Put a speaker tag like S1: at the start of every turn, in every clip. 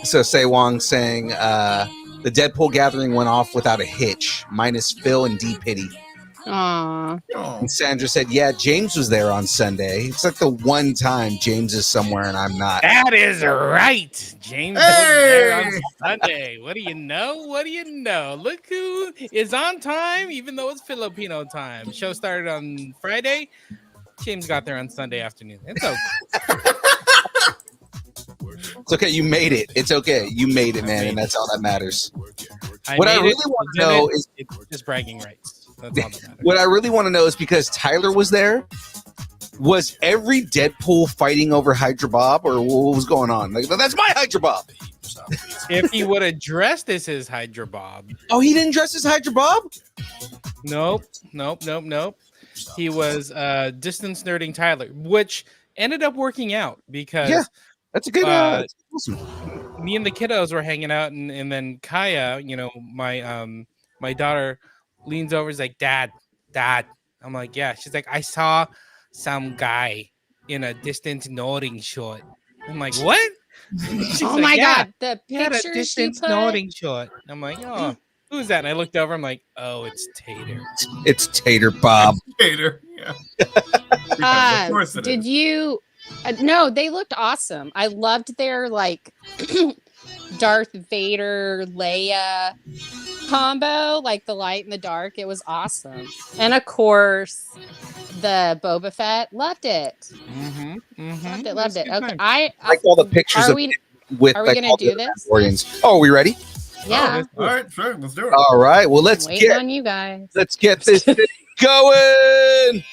S1: So Say Wong saying the Deadpool gathering went off without a hitch, minus Phil and D Pity.
S2: Aww.
S1: And Sandra said, yeah, James was there on Sunday. It's like the one time James is somewhere and I'm not.
S3: That is right. James was there on Sunday. What do you know? What do you know? Look who is on time, even though it's Filipino time. Show started on Friday. James got there on Sunday afternoon. It's okay.
S1: It's okay. You made it. It's okay. You made it, man. And that's all that matters. What I really want to know is
S3: just bragging rights. That's all that matters.
S1: What I really want to know is because Tyler was there, was every Deadpool fighting over Hydra Bob, or what was going on? Like, that's my Hydra Bob.
S3: If he would have dressed as his Hydra Bob.
S1: Oh, he didn't dress as Hydra Bob?
S3: Nope. He was distance nerding Tyler, which ended up working out because
S1: that's a good awesome.
S3: Me and the kiddos were hanging out, and then Kaya, my daughter, leans over, is like, Dad. I'm like, yeah. She's like, I saw some guy in a distance nodding short. I'm like, what? She's
S2: oh
S3: like,
S2: my
S3: yeah,
S2: God, the picture
S3: distance nodding short. I'm like, oh, who's that? And I looked over. I'm like, oh, it's Tater.
S1: It's Tater Bob.
S4: Tater. Yeah.
S2: Did you? No, they looked awesome. I loved their like Darth Vader Leia combo, like the light and the dark. It was awesome. And of course, the Boba Fett, loved it. Loved it. Okay, I
S1: like all the pictures.
S2: Are we gonna do this?
S1: Oh, are we ready?
S2: Yeah.
S4: All right, sure, let's do it.
S1: All right. Well, let's
S2: waiting on you guys.
S1: Let's get this thing going.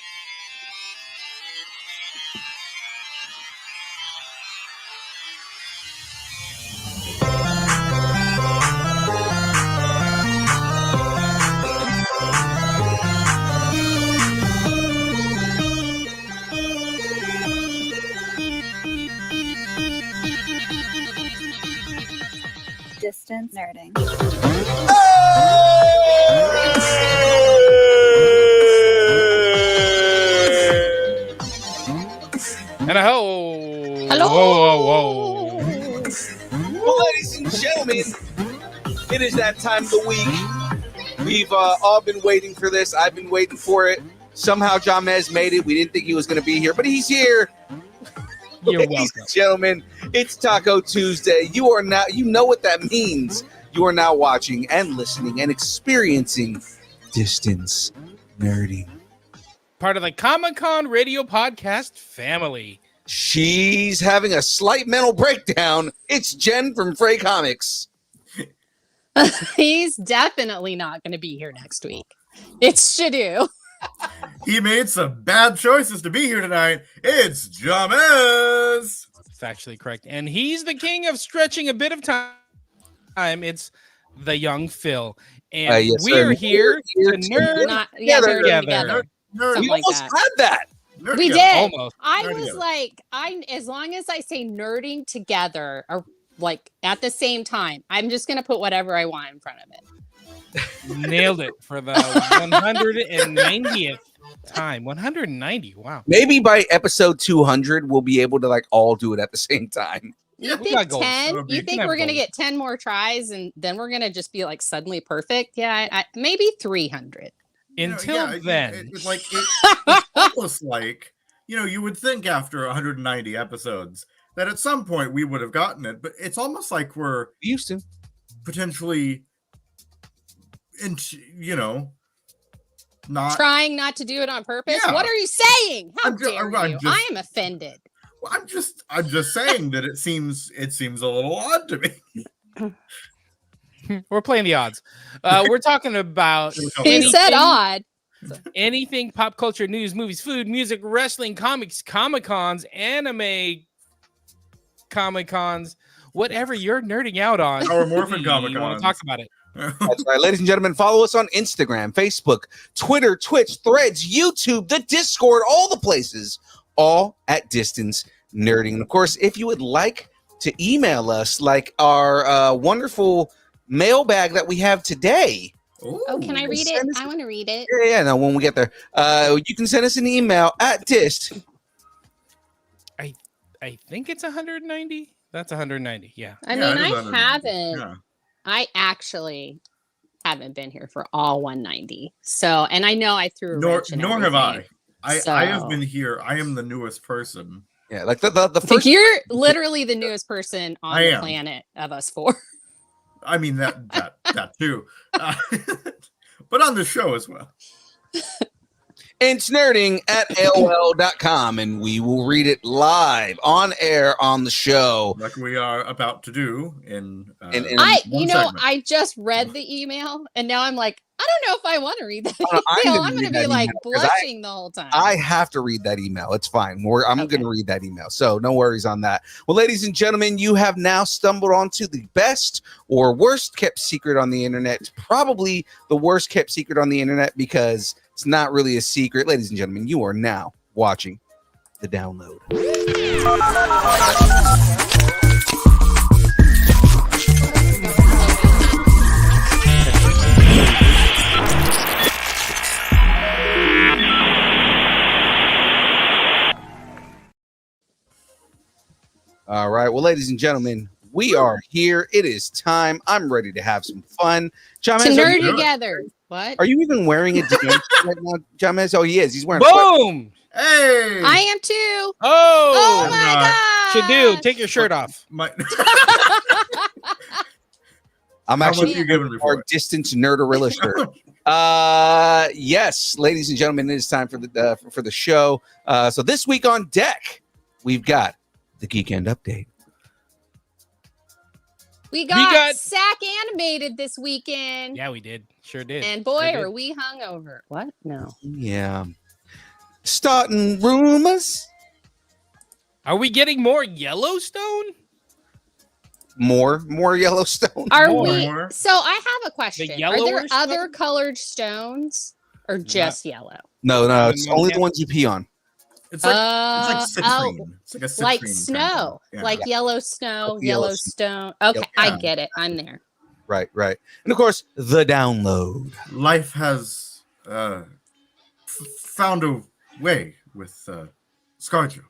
S5: Distance nerding.
S3: And a ho!
S2: Hello!
S3: Whoa!
S1: Well, ladies and gentlemen, it is that time of the week. We've all been waiting for this. I've been waiting for it. Somehow Jahmez made it. We didn't think he was going to be here, but he's here.
S3: You're
S1: Ladies
S3: welcome.
S1: and gentlemen, it's Taco Tuesday. You know what that means. You are now watching and listening and experiencing Distance Nerding.
S3: Part of the Comic-Con radio podcast family.
S1: She's having a slight mental breakdown. It's Jen from Frey Comics.
S2: He's definitely not going to be here next week. It's SHDU.
S4: He made some bad choices to be here tonight. It's Jahmez.
S3: It's actually correct. And he's the king of stretching a bit of time. It's the young Phil. And
S1: Yes,
S3: we're
S1: sir.
S3: here to nerd
S2: together.
S1: We
S2: Something like
S1: almost
S2: that.
S1: had that.
S2: We did.
S3: Almost.
S2: I
S4: Nerd
S2: was
S4: together.
S2: like, as long as I say nerding together, or like at the same time, I'm just gonna put whatever I want in front of it.
S3: Nailed it for the 190th time. 190. Wow.
S1: Maybe by episode 200, we'll be able to like all do it at the same time.
S2: You
S3: we got
S2: think
S3: goals.
S2: 10?
S4: We
S2: You think
S3: have
S2: we're gonna
S3: goals.
S2: get 10 more tries, and then we're gonna just be like suddenly perfect? Yeah, maybe 300.
S3: Until then.
S4: It's like it's almost like, you would think after 190 episodes that at some point we would have gotten it, but it's almost like we're
S1: Used to.
S4: potentially, not.
S2: Trying not to do it on purpose.
S4: Yeah.
S2: What are you saying? How
S4: I'm ju-
S2: dare
S4: I'm
S2: you?
S4: just-
S2: I am offended.
S4: I'm just saying that it seems a little odd to me.
S3: We're playing the odds. We're talking about
S2: He said odd.
S3: anything pop culture, news, movies, food, music, wrestling, comics, Comic-Cons, anime Comic-Cons, whatever you're nerding out on.
S4: Our Morphin
S3: You
S4: Comic-Cons.
S3: want to talk about it.
S1: That's right. Ladies and gentlemen, follow us on Instagram, Facebook, Twitter, Twitch, Threads, YouTube, the Discord, all the places, all at Distance Nerding. And of course, if you would like to email us like our wonderful mailbag that we have today.
S2: Oh, can I read it? I want to read it.
S1: Yeah, no, when we get there. You can send us an email at dist.
S3: I think it's 190. That's 190. Yeah.
S2: I
S4: Yeah,
S2: mean,
S4: it is
S2: I
S4: 190.
S2: haven't.
S4: Yeah.
S2: I actually haven't been here for all 190. So, and I know I threw a wrench in
S4: Nor have I.
S2: everything.
S4: I have
S2: So-
S4: been here. I am the newest person.
S1: Yeah, like the
S2: Like,
S1: first.
S2: you're literally the newest person on
S4: I
S2: the
S4: am.
S2: planet of us four.
S4: I mean that too, but on the show as well.
S1: It's nerding at AOL.com, and we will read it live on air on the show.
S4: Like we are about to do in
S1: In
S4: one segment.
S2: I just read the email and now I'm like, I don't know if I want to read that
S1: I'm
S2: email.
S1: gonna
S2: I'm going
S1: read
S2: to be
S1: that
S2: like
S1: email 'cause
S2: blushing the whole time.
S1: I have to read that email. It's fine. I'm
S2: Okay.
S1: going to read that email. So no worries on that. Well, ladies and gentlemen, you have now stumbled onto the best or worst kept secret on the internet. It's probably the worst kept secret on the internet because it's not really a secret. Ladies and gentlemen, you are now watching The Download. All right. Well, ladies and gentlemen, we are here. It is time. I'm ready to have some fun. Jahmez,
S2: to
S1: are
S2: nerd
S1: you-
S2: together. What?
S1: Are you even wearing a DM right now, Jahmez? Oh, he is. He's wearing. a sweat-
S3: Boom!
S4: Hey,
S2: I am too.
S3: Oh,
S2: Oh my
S4: not.
S2: god.
S3: should do. Take your shirt off.
S1: I'm
S4: How much
S1: actually
S4: you giving me for
S1: our
S4: it?
S1: distance nerdarilla shirt. Yes, ladies and gentlemen, it is time for the show. So this week on deck, we've got the Geek End update.
S2: We got
S3: got-
S2: SAC animated this weekend.
S3: Yeah, we did. Sure did.
S2: And boy,
S3: Sure did.
S2: are we hungover. What? No.
S1: Yeah, starting rumors.
S3: Are we getting more Yellowstone?
S1: More Yellowstone.
S2: Are
S3: More.
S2: we? So I have a question. Are
S3: yellower
S2: there
S3: stuff?
S2: other colored stones or just yellow?
S1: No, it's
S3: No,
S1: only
S3: yeah.
S1: the ones you pee on.
S4: It's like citrine. It's like a citrine
S2: like
S4: kind of
S2: snow,
S4: thing. Yeah.
S2: like yellow snow,
S1: Like
S2: Yellowstone. Okay,
S1: Yep.
S2: I get it. I'm there.
S1: Right. And of course, the download.
S4: Life has found a way with ScarJo.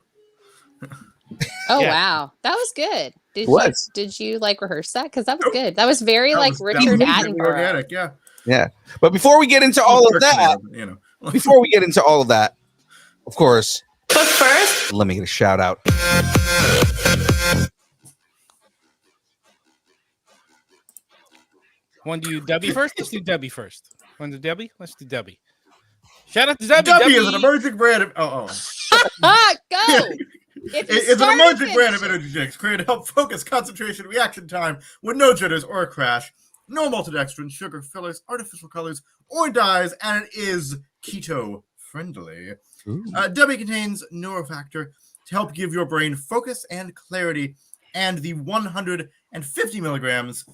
S2: Oh
S3: Yeah.
S2: wow, that was good.
S1: Was.
S2: Did you like rehearse that? Because that was
S4: Nope.
S2: good. That was very
S4: That
S2: like
S4: was- that
S2: Richard
S4: was
S2: Attenborough.
S4: organic, yeah.
S1: Yeah. But before we get into all of that,
S4: you know.
S1: before we get into all of that, of course, but first, let me get a shout out.
S3: Want to do Debbie first? Let's do Debbie first. Want to do Debbie? Let's do Debbie. Shout out to Debbie.
S4: Debbie is an emerging brand of go.
S2: If you
S4: It's an
S2: start
S4: emerging
S2: it,
S4: brand of
S2: finish it.
S4: energy drinks created to help focus, concentration, reaction time with no jitters or a crash, no maltodextrin, sugar, fillers, artificial colors, or dyes, and it is keto friendly. Debbie contains neurofactor to help give your brain focus and clarity, and the 150 milligrams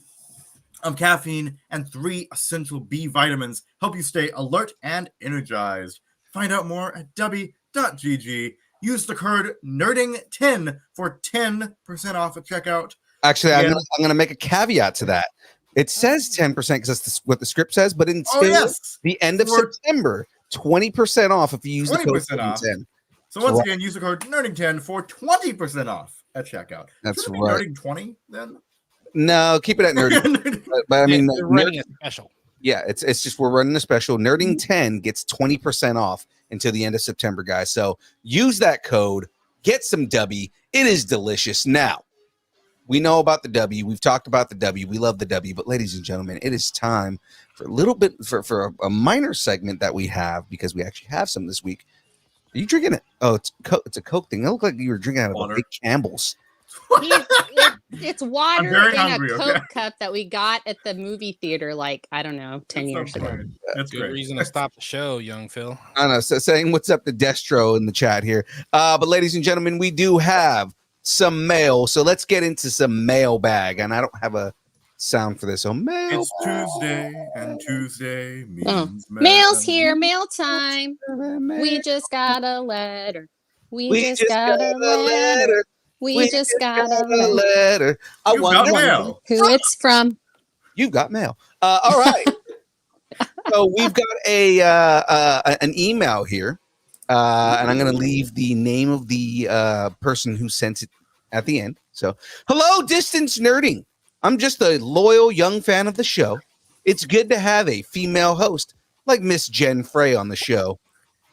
S4: of caffeine and 3 essential B vitamins help you stay alert and energized. Find out more at debbie.gg. Use the code NERDING10 for 10% off at checkout.
S1: Actually,
S4: Yeah.
S1: I'm gonna make a caveat to that. It says 10% because that's what the script says, but until the end of
S4: For-
S1: September, 20% off if you use the code
S4: 20% off.
S1: 10.
S4: So once
S1: Right.
S4: again, use the code NERDING10 for 20% off at checkout.
S1: That's
S4: Shouldn't it be
S1: right.
S4: NERDING20 then?
S1: No, keep it at nerdy. but I mean,
S3: They're running a special.
S1: yeah, it's just we're running a special. Nerding 10 gets 20% off until the end of September, guys. So use that code, get some W. It is delicious. Now, we know about the W. We've talked about the W. We love the W. But ladies and gentlemen, it is time for a little bit for a minor segment that we have because we actually have some this week. Are you drinking it? Oh, it's a Coke thing. It looked like you were drinking out of
S4: Water.
S1: a big Campbell's.
S2: It's water
S4: very
S2: in
S4: hungry,
S2: a
S4: okay?
S2: Coke cup that we got at the movie theater, like, I don't know, 10 years ago.
S4: That's
S3: Good
S4: great.
S3: reason to stop the show, young Phil.
S1: I don't know. So saying what's up to Destro in the chat here. But ladies and gentlemen, we do have some mail. So let's get into some mailbag. And I don't have a sound for this. So mail.
S4: It's Tuesday, and Tuesday means
S2: Oh.
S4: mail.
S2: Mail's here, mail time. We just got a letter. We just got a letter. We just got a letter.
S1: letter. I
S4: You got
S1: wonder
S4: mail.
S2: Who it's from.
S1: You've got mail. All right. So we've got an email here, and I'm going to leave the name of the person who sent it at the end. So, hello, Distance Nerding. I'm just a loyal young fan of the show. It's good to have a female host like Miss Jen Frey on the show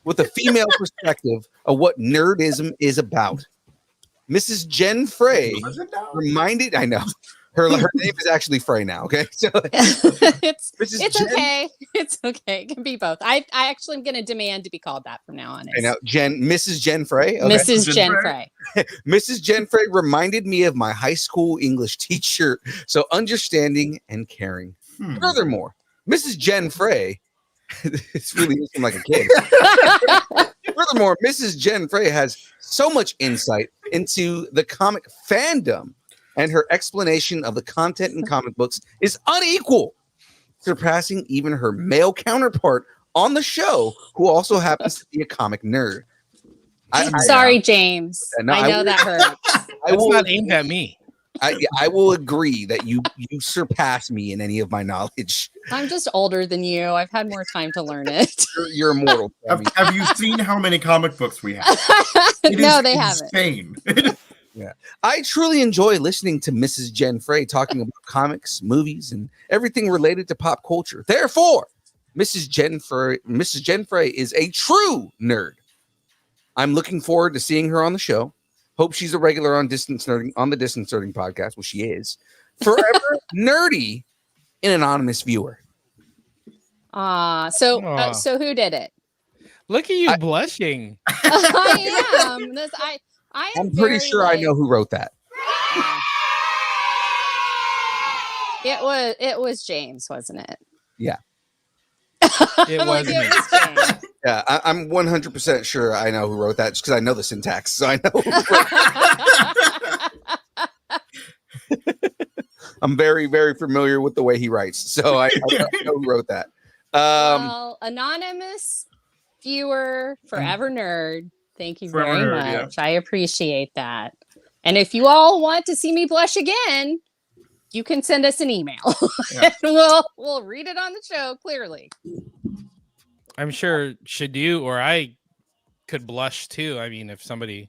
S1: with a female perspective of what nerdism is about. Mrs. Jen Frey reminded, I know, her name is actually Frey now, okay? So
S2: it's
S1: Jen,
S2: okay. It's okay. It can be both. I actually am going to demand to be called that from now on.
S1: I know, Mrs. Jen Frey? Okay.
S2: Mrs. Jen Frey.
S1: Mrs. Jen Frey reminded me of my high school English teacher, so understanding and caring. Furthermore, Mrs. Jen Frey, it's really looking like a kid. Furthermore, Mrs. Jen Frey has so much insight into the comic fandom, and her explanation of the content in comic books is unequal, surpassing even her male counterpart on the show, who also happens to be a comic nerd.
S2: Sorry, James.
S1: No,
S2: I know that hurts.
S3: It's not aimed at me.
S1: I will agree that you surpass me in any of my knowledge.
S2: I'm just older than you. I've had more time to learn it.
S1: You're immortal.
S4: Have you seen how many comic books we have?
S2: No, they haven't.
S4: Insane.
S1: Yeah, I truly enjoy listening to Mrs. Jen Frey talking about comics, movies, and everything related to pop culture. Therefore, Mrs. Jen Frey is a true nerd. I'm looking forward to seeing her on the show. Hope she's a regular on the Distance Nerding podcast. Well, she is. Forever nerdy, an anonymous viewer.
S2: So who did it?
S3: Look at you blushing.
S2: I am.
S1: I'm pretty sure I know who wrote that.
S2: It was James, wasn't it?
S1: Yeah.
S3: It was me.
S2: James.
S1: Yeah, I'm 100% sure I know who wrote that, just because I know the syntax, so I know who wrote it. I'm very, very familiar with the way he writes, so I know who wrote that.
S2: Well, anonymous viewer, forever nerd. Thank you very much. Yeah. I appreciate that. And if you all want to see me blush again, you can send us an email. Yeah. And we'll read it on the show clearly.
S3: I'm sure SHDU or I could blush too. I mean, if somebody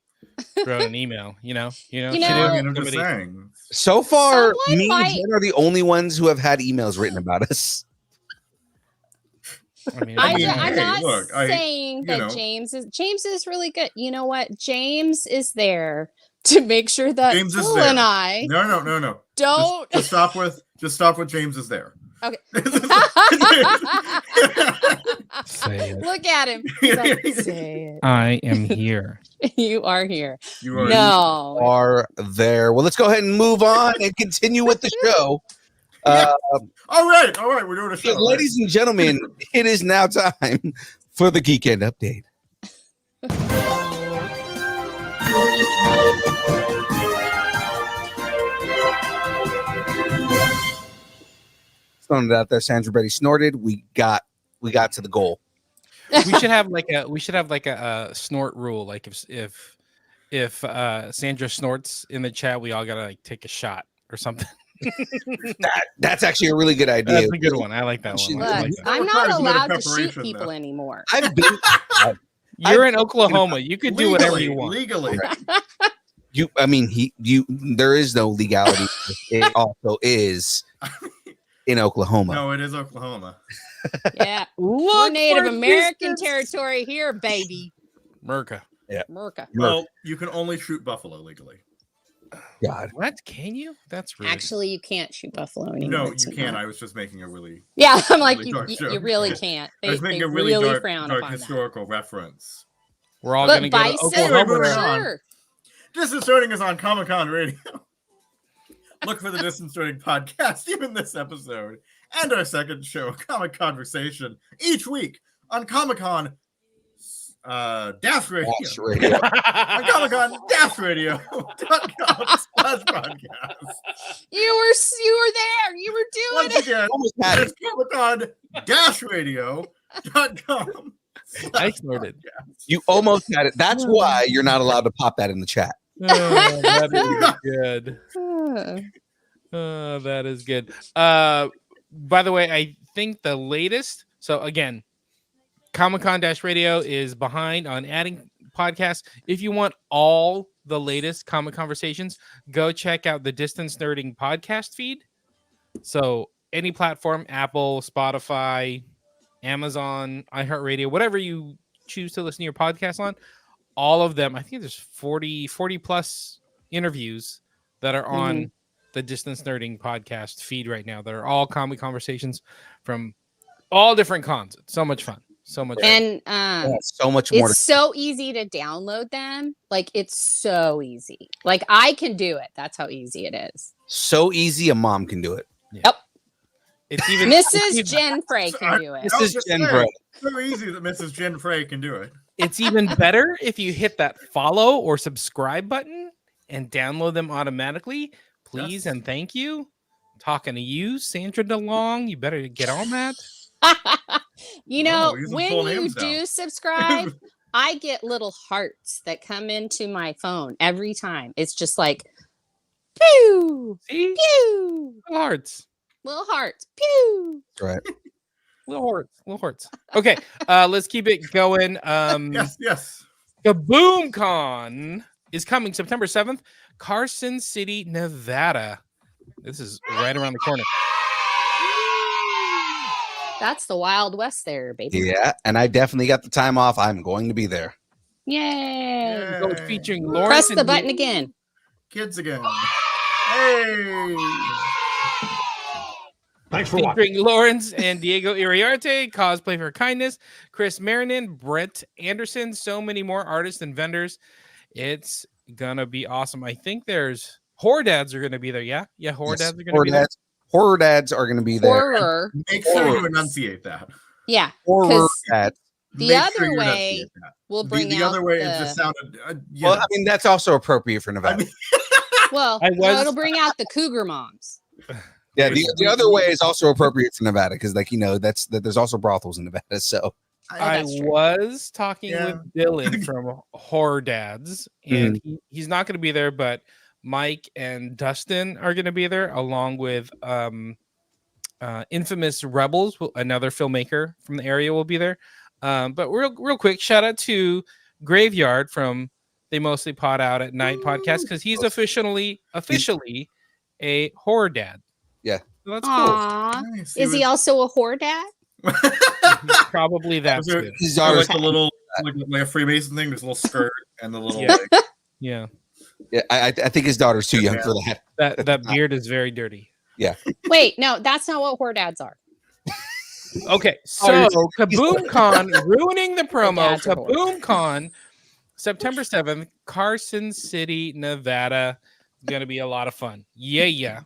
S3: wrote an email, you know.
S4: I'm just saying.
S1: So far, me and Jen are the only ones who have had emails written about us.
S2: I'm not saying that James is really good. You know what? James is there to make sure that Phil and I
S4: No.
S2: Don't
S4: just stop with James is there.
S2: Okay.
S3: Say it.
S2: Look at him. Like, say it.
S3: I am here.
S2: You are here.
S4: You are
S1: there. Well, let's go ahead and move on and continue with the show.
S4: All right. We're doing a show.
S1: Ladies and gentlemen, it is now time for the Geekend Update. Throwing it out there, Sandra Brady snorted. We got to the goal.
S3: We should have like a snort rule. Like if Sandra snorts in the chat, we all gotta like take a shot or something.
S1: That's actually a really good idea.
S3: That's a good one. I like that one.
S2: Look, I'm not allowed to shoot people anymore.
S3: You're in Oklahoma. You can do whatever you want
S4: legally.
S1: There is no legality. It also is in Oklahoma.
S4: No, it is Oklahoma.
S2: Yeah, we're Native American territory here, baby.
S3: Merca.
S1: Yeah.
S2: Merca.
S4: Well, you can only shoot buffalo legally.
S1: God.
S3: What? Can you? That's really...
S2: Actually, you can't shoot buffalo anymore.
S4: No, you can't. I was just making a really...
S2: Yeah, I'm like,
S4: really
S2: you really can't.
S4: I was making a really dark historical reference.
S3: We're all going to go to Oklahoma.
S2: Sure.
S4: Distance Nerding is on Comic-Con Radio. Look for the Distance Nerding podcast, even this episode, and our second show, Comic Conversation, each week on Comic-Con Dash Radio. On Comic-Con-Radio.com/podcast.
S2: You were there. You were doing
S4: Once again, it's Comic-Con-Radio.com.
S3: I snorted.
S1: You almost had it. That's why you're not allowed to pop that in the chat.
S3: Oh, that is good. That is good. By the way, I think the latest. So again, Comic-Con-Radio is behind on adding podcasts. If you want all the latest comic conversations, go check out the Distance Nerding podcast feed. So any platform, Apple, Spotify, Amazon, iHeartRadio, whatever you choose to listen to your podcast on, all of them, I think there's 40 plus interviews that are on the Distance Nerding podcast feed right now that are all comic conversations from all different cons. It's so much fun. So much fun.
S2: And
S1: so much more.
S2: It's so easy to download them. Like, it's so easy. Like, I can do it. That's how easy it is.
S1: So easy, a mom can do it.
S2: Yep.
S3: It's even
S2: Mrs. Jen Frey can do it.
S1: This is Jen Frey.
S4: So easy that Mrs. Jen Frey can do it.
S3: It's even better if you hit that follow or subscribe button and download them automatically. Please and thank you. I'm talking to you, Sandra DeLong. You better get on that.
S2: You know,
S4: using
S2: when
S4: full
S2: you
S4: names
S2: do
S4: now.
S2: subscribe, I get little hearts that come into my phone every time. It's just like, pew,
S3: See?
S2: pew,
S3: Little hearts.
S2: little hearts, pew.
S1: Right.
S3: Little hearts. Okay, let's keep it going.
S4: Yes.
S3: KaboomCon is coming September 7th, Carson City, Nevada. This is right around the corner.
S2: That's the Wild West there, baby.
S1: Yeah, and I definitely got the time off. I'm going to be there.
S2: Yay.
S3: So it's featuring Lawrence.
S2: Press the
S3: and
S2: button again.
S4: Kids again. Hey.
S6: Thanks for watching.
S3: Featuring Lawrence and Diego Iriarte, Cosplay for Kindness, Chris Marinan, Brett Anderson, so many more artists and vendors. It's gonna be awesome. I think there's horror dads are gonna be there. Yeah, horror dads are gonna be there.
S1: Horror dads are going to be there.
S2: Horror.
S4: Make sure you enunciate that.
S2: Yeah.
S1: Horror
S2: 'cause
S1: dads.
S2: The
S4: Make
S2: other
S4: sure you
S2: way
S4: enunciate that.
S2: we'll bring
S4: the
S2: out
S4: other way
S2: the,
S4: it just sounded.
S1: Well, I mean, that's also appropriate for Nevada.
S2: well,
S3: I
S2: no,
S3: was-
S2: it'll bring out the cougar moms.
S1: Yeah, the other way is also appropriate for Nevada because, like, you know, that there's also brothels in Nevada. So
S3: I
S2: that's true.
S3: was talking
S4: Yeah.
S3: with Dylan from Horror Dads, and he's not going to be there, but Mike and Dustin are going to be there, along with Infamous Rebels, another filmmaker from the area, will be there. But real quick, shout out to Graveyard from They Mostly Pod Out at Night podcast because he's officially a horror dad.
S1: Yeah.
S3: So that's cool.
S2: Aw.
S4: Nice.
S2: Is he also a whore dad?
S3: Probably that's
S4: Was it-
S3: good.
S1: his
S4: So
S1: daughter's,
S4: like the little, like a Freemason thing, this little skirt and the little.
S3: Yeah.
S4: Like,
S3: Yeah,
S1: yeah, I think his daughter's too young for that.
S3: that beard is very dirty.
S2: Wait, no, that's not what whore dads are.
S3: Okay,
S1: Oh,
S3: so KaboomCon ruining the promo.
S2: dads are whores.
S3: KaboomCon, September 7th, Carson City, Nevada. Going to be a lot of fun. Yeah.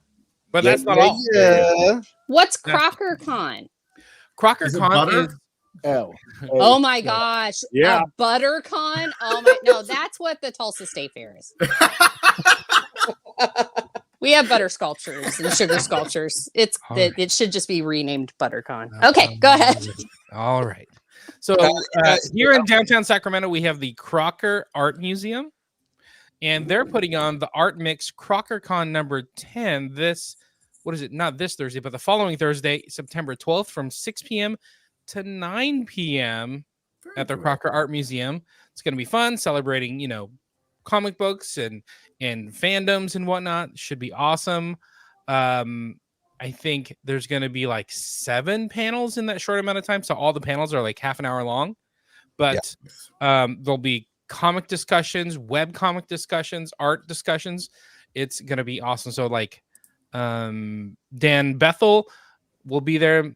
S3: But that's not all.
S1: Yeah.
S2: What's Crocker Con?
S4: Is it
S3: CrockerCon
S4: butter?
S3: is
S6: L.
S2: Oh my gosh.
S6: Yeah.
S2: A butter con? Oh my no, that's what the Tulsa State Fair is. We have butter sculptures and sugar sculptures. It should just be renamed ButterCon. Okay, go ahead.
S3: All right. So here in downtown Sacramento, we have the Crocker Art Museum, and they're putting on the Art Mix CrockerCon number 10. Not this Thursday, but the following Thursday, September 12th, from 6 p.m. to 9 p.m. at the Crocker Art Museum. It's going to be fun, celebrating, comic books and fandoms and whatnot. Should be awesome. I think there's going to be like 7 panels in that short amount of time. So all the panels are like half an hour long, but there'll be comic discussions, web comic discussions, art discussions. It's going to be awesome. So like Dan Bethel will be there.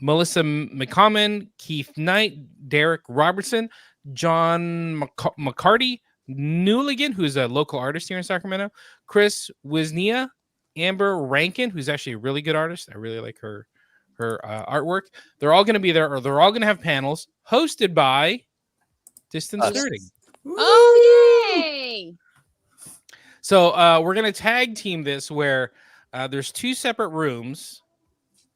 S3: Melissa McCommon, Keith Knight, Derek Robertson, John McCarty, Newligan, who's a local artist here in Sacramento, Chris Wisnia, Amber Rankin, who's actually a really good artist. I really like her artwork. They're all going to be there, or they're all going to have panels hosted by Distance Nerding.
S2: Oh yay!
S3: So we're going to tag team this where there's 2 separate rooms.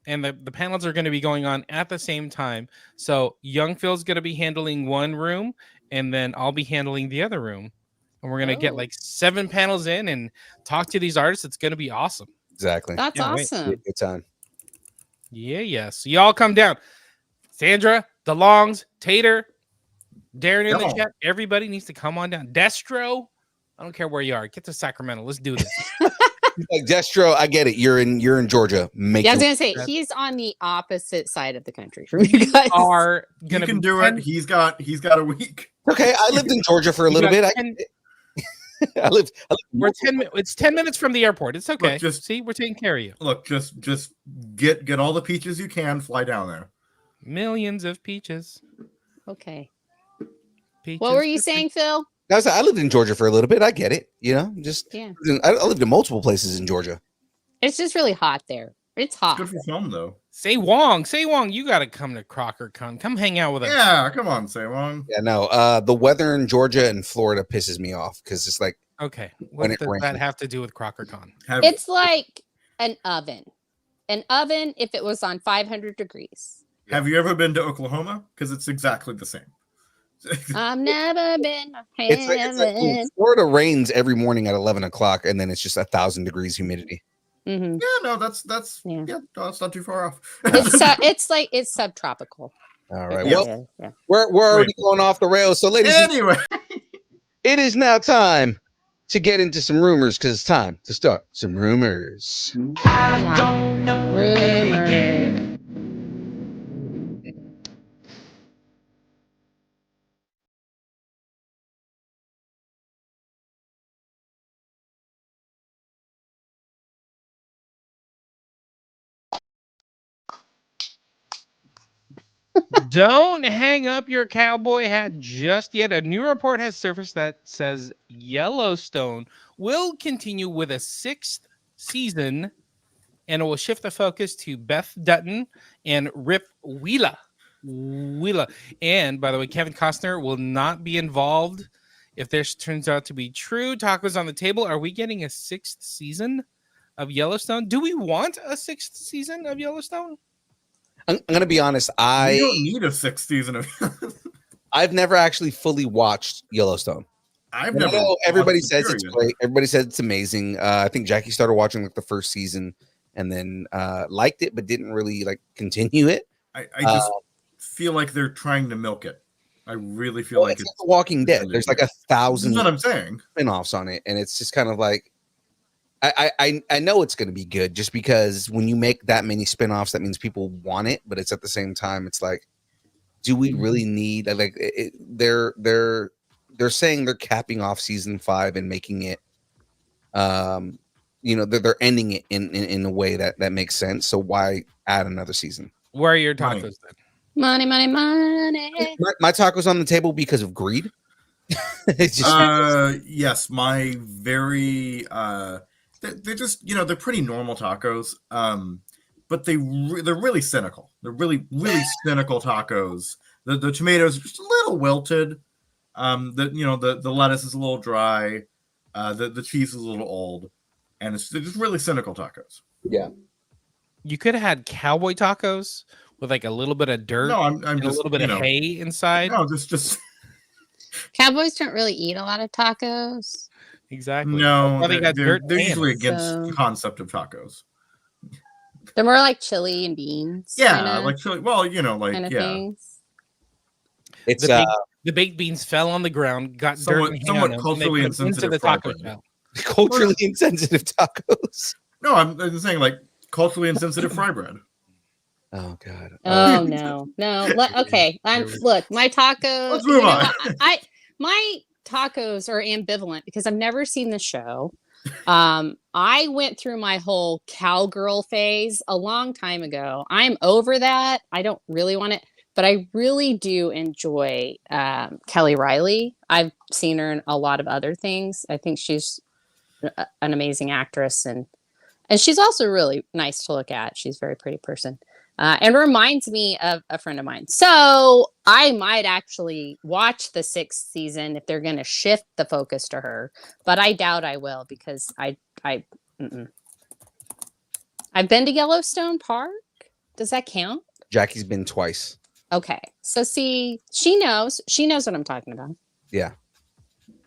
S3: And the panels are going to be going on at the same time. So Young Phil's going to be handling one room, and then I'll be handling the other room. And we're going to get like 7 panels in and talk to these artists. It's going to be awesome.
S1: Exactly.
S2: That's
S3: Can't wait.
S2: awesome.
S1: Good time.
S3: Yeah. So y'all come down. Sandra, DeLongs, Tater, Darren in the chat. Everybody needs to come on down. Destro, I don't care where you are. Get to Sacramento. Let's do this.
S1: Like Destro, I get it. You're in Georgia.
S2: Yeah, I was gonna say he's on the opposite side of the country from you guys.
S3: Are
S4: You
S3: gonna
S4: can
S3: be
S4: do
S3: 10
S4: it. He's got a week.
S1: Okay, I lived in Georgia for a little bit. I lived.
S3: We're 10 minutes. It's 10 minutes from the airport. It's okay.
S4: Look, just
S3: see, we're taking care of you.
S4: Look, just get all the peaches you can. Fly down there.
S3: Millions of peaches.
S2: Okay.
S3: Peaches
S2: What were you
S3: for
S2: saying, Phil?
S1: I lived in Georgia for a little bit. I get it. Just
S2: Yeah.
S1: I lived in multiple places in Georgia.
S2: It's just really hot there. It's hot.
S4: Good for film though.
S3: Say Wong, you got to come to CrockerCon. Come hang out with us.
S4: Yeah, come on, say Wong.
S1: Yeah, no. The weather in Georgia and Florida pisses me off because it's like
S3: Okay.
S1: When
S3: What
S1: it
S3: does
S1: rains.
S3: that have to do with CrockerCon?
S2: It's like an oven. An oven if it was on 500 degrees.
S4: Have you ever been to Oklahoma? Because it's exactly the same.
S2: I've never been to
S1: it's like
S2: heaven.
S1: Florida rains every morning at 11 o'clock, and then it's just 1,000 degrees humidity.
S2: Mhm.
S4: Yeah, no, that's
S2: Yeah.
S4: no, that's not too far off.
S2: It's subtropical.
S1: All right.
S4: Yep.
S1: Well,
S2: Yeah.
S1: we're already going off the rails. So, ladies,
S4: Anyway,
S1: it is now time to get into some rumors because it's time to start some rumors.
S2: Rumor.
S3: Don't hang up your cowboy hat just yet. A new report has surfaced that says Yellowstone will continue with a 6th season, and it will shift the focus to Beth Dutton and Rip Wheeler. And by the way, Kevin Costner will not be involved. If this turns out to be true, tacos on the table. Are we getting a 6th season of Yellowstone? Do we want a 6th season of Yellowstone?
S1: I'm going to be honest.
S4: we
S1: I
S4: don't need a 6th season of.
S1: I've never actually fully watched Yellowstone.
S4: I've
S1: I
S4: never.
S1: know everybody
S4: watched the
S1: says it's
S4: period.
S1: great. Everybody says it's amazing. I think Jackie started watching like the first season and then liked it, but didn't really like continue it.
S4: I just feel like they're trying to milk it. I really feel
S1: Well,
S4: like
S1: it's like The Walking Dead. There's like 1,000
S4: That's what I'm saying.
S1: spin-offs on it, and it's just kind of like I know it's going to be good just because when you make that many spin-offs, that means people want it, but it's at the same time, it's like, do we really need they're saying they're capping off season 5 and making it they're ending it in a way that makes sense. So why add another season?
S3: Where are your
S4: Money.
S3: tacos then?
S2: Money, money, money.
S1: My taco's on the table because of greed. It's just
S4: Yes, my very they're just they're pretty normal tacos, but they're really cynical. They're really cynical tacos. The tomatoes are just a little wilted. The lettuce is a little dry. The cheese is a little old, and they're just really cynical tacos.
S1: yeah.
S3: You could have had cowboy tacos with like a little bit of dirt
S4: No, I'm
S3: and
S4: just
S3: a little bit of hay inside.
S4: No, just
S2: Cowboys don't really eat a lot of tacos.
S3: Exactly.
S4: no.
S3: Well, they got dirt
S4: They're
S3: and
S4: usually
S3: hands.
S4: against
S2: So-
S4: the concept of tacos.
S2: They're more like chili and beans.
S4: Yeah, like chili. Well,
S2: kind of
S4: yeah.
S2: things.
S1: It's
S3: The baked beans fell on the ground, got
S4: Somewhat-
S3: dirt and hay
S4: somewhat
S3: on them, and they
S4: culturally
S3: put them into
S4: insensitive
S3: the
S4: fried
S3: taco
S4: bread.
S3: shell.
S1: culturally insensitive tacos.
S4: No, I'm saying like culturally insensitive fry bread.
S1: Oh god.
S2: Oh no. Okay. Look, my tacos.
S4: Let's move on.
S2: My tacos are ambivalent because I've never seen the show. I went through my whole cowgirl phase a long time ago. I'm over that. I don't really want it, but I really do enjoy Kelly Riley. I've seen her in a lot of other things. I think she's an amazing actress, and she's also really nice to look at. She's a very pretty person. And reminds me of a friend of mine. So I might actually watch the 6th season if they're going to shift the focus to her, but I doubt I will because I've been to Yellowstone Park. Does that count?
S1: Jackie's been twice.
S2: Okay. So see, she knows what I'm talking about.
S1: Yeah.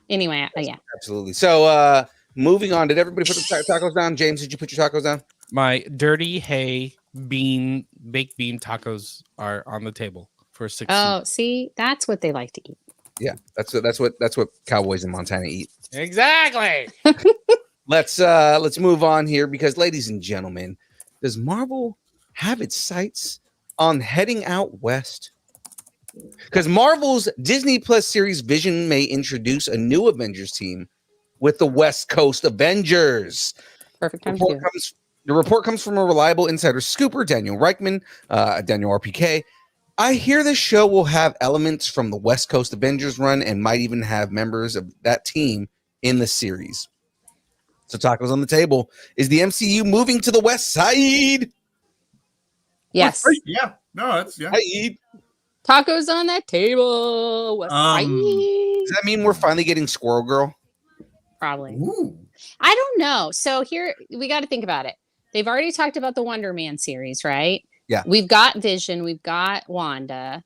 S2: Anyway, yeah.
S1: Absolutely. So moving on, did everybody put the tacos down? James, did you put your tacos down?
S3: My dirty hay baked bean tacos are on the table for 6
S2: Oh, see, that's what they like to eat.
S1: Yeah. That's what cowboys in Montana eat.
S3: Exactly.
S1: Let's move on here because, ladies and gentlemen, does Marvel have its sights on heading out west? Because Marvel's Disney Plus series Vision may introduce a new Avengers team with the West Coast Avengers.
S2: Perfect time to do it.
S1: The report comes from a reliable insider scooper, Daniel Reichman, Daniel RPK. I hear this show will have elements from the West Coast Avengers run and might even have members of that team in the series. So tacos on the table. Is the MCU moving to the West Side?
S2: Yes.
S4: Yeah. No, that's yeah.
S2: Tacos on that table. West Side.
S1: Does that mean we're finally getting Squirrel Girl?
S2: Probably.
S4: Ooh.
S2: I don't know. So here we got to think about it. They've already talked about the Wonder Man series, right?
S1: Yeah.
S2: We've got Vision. We've got Wanda.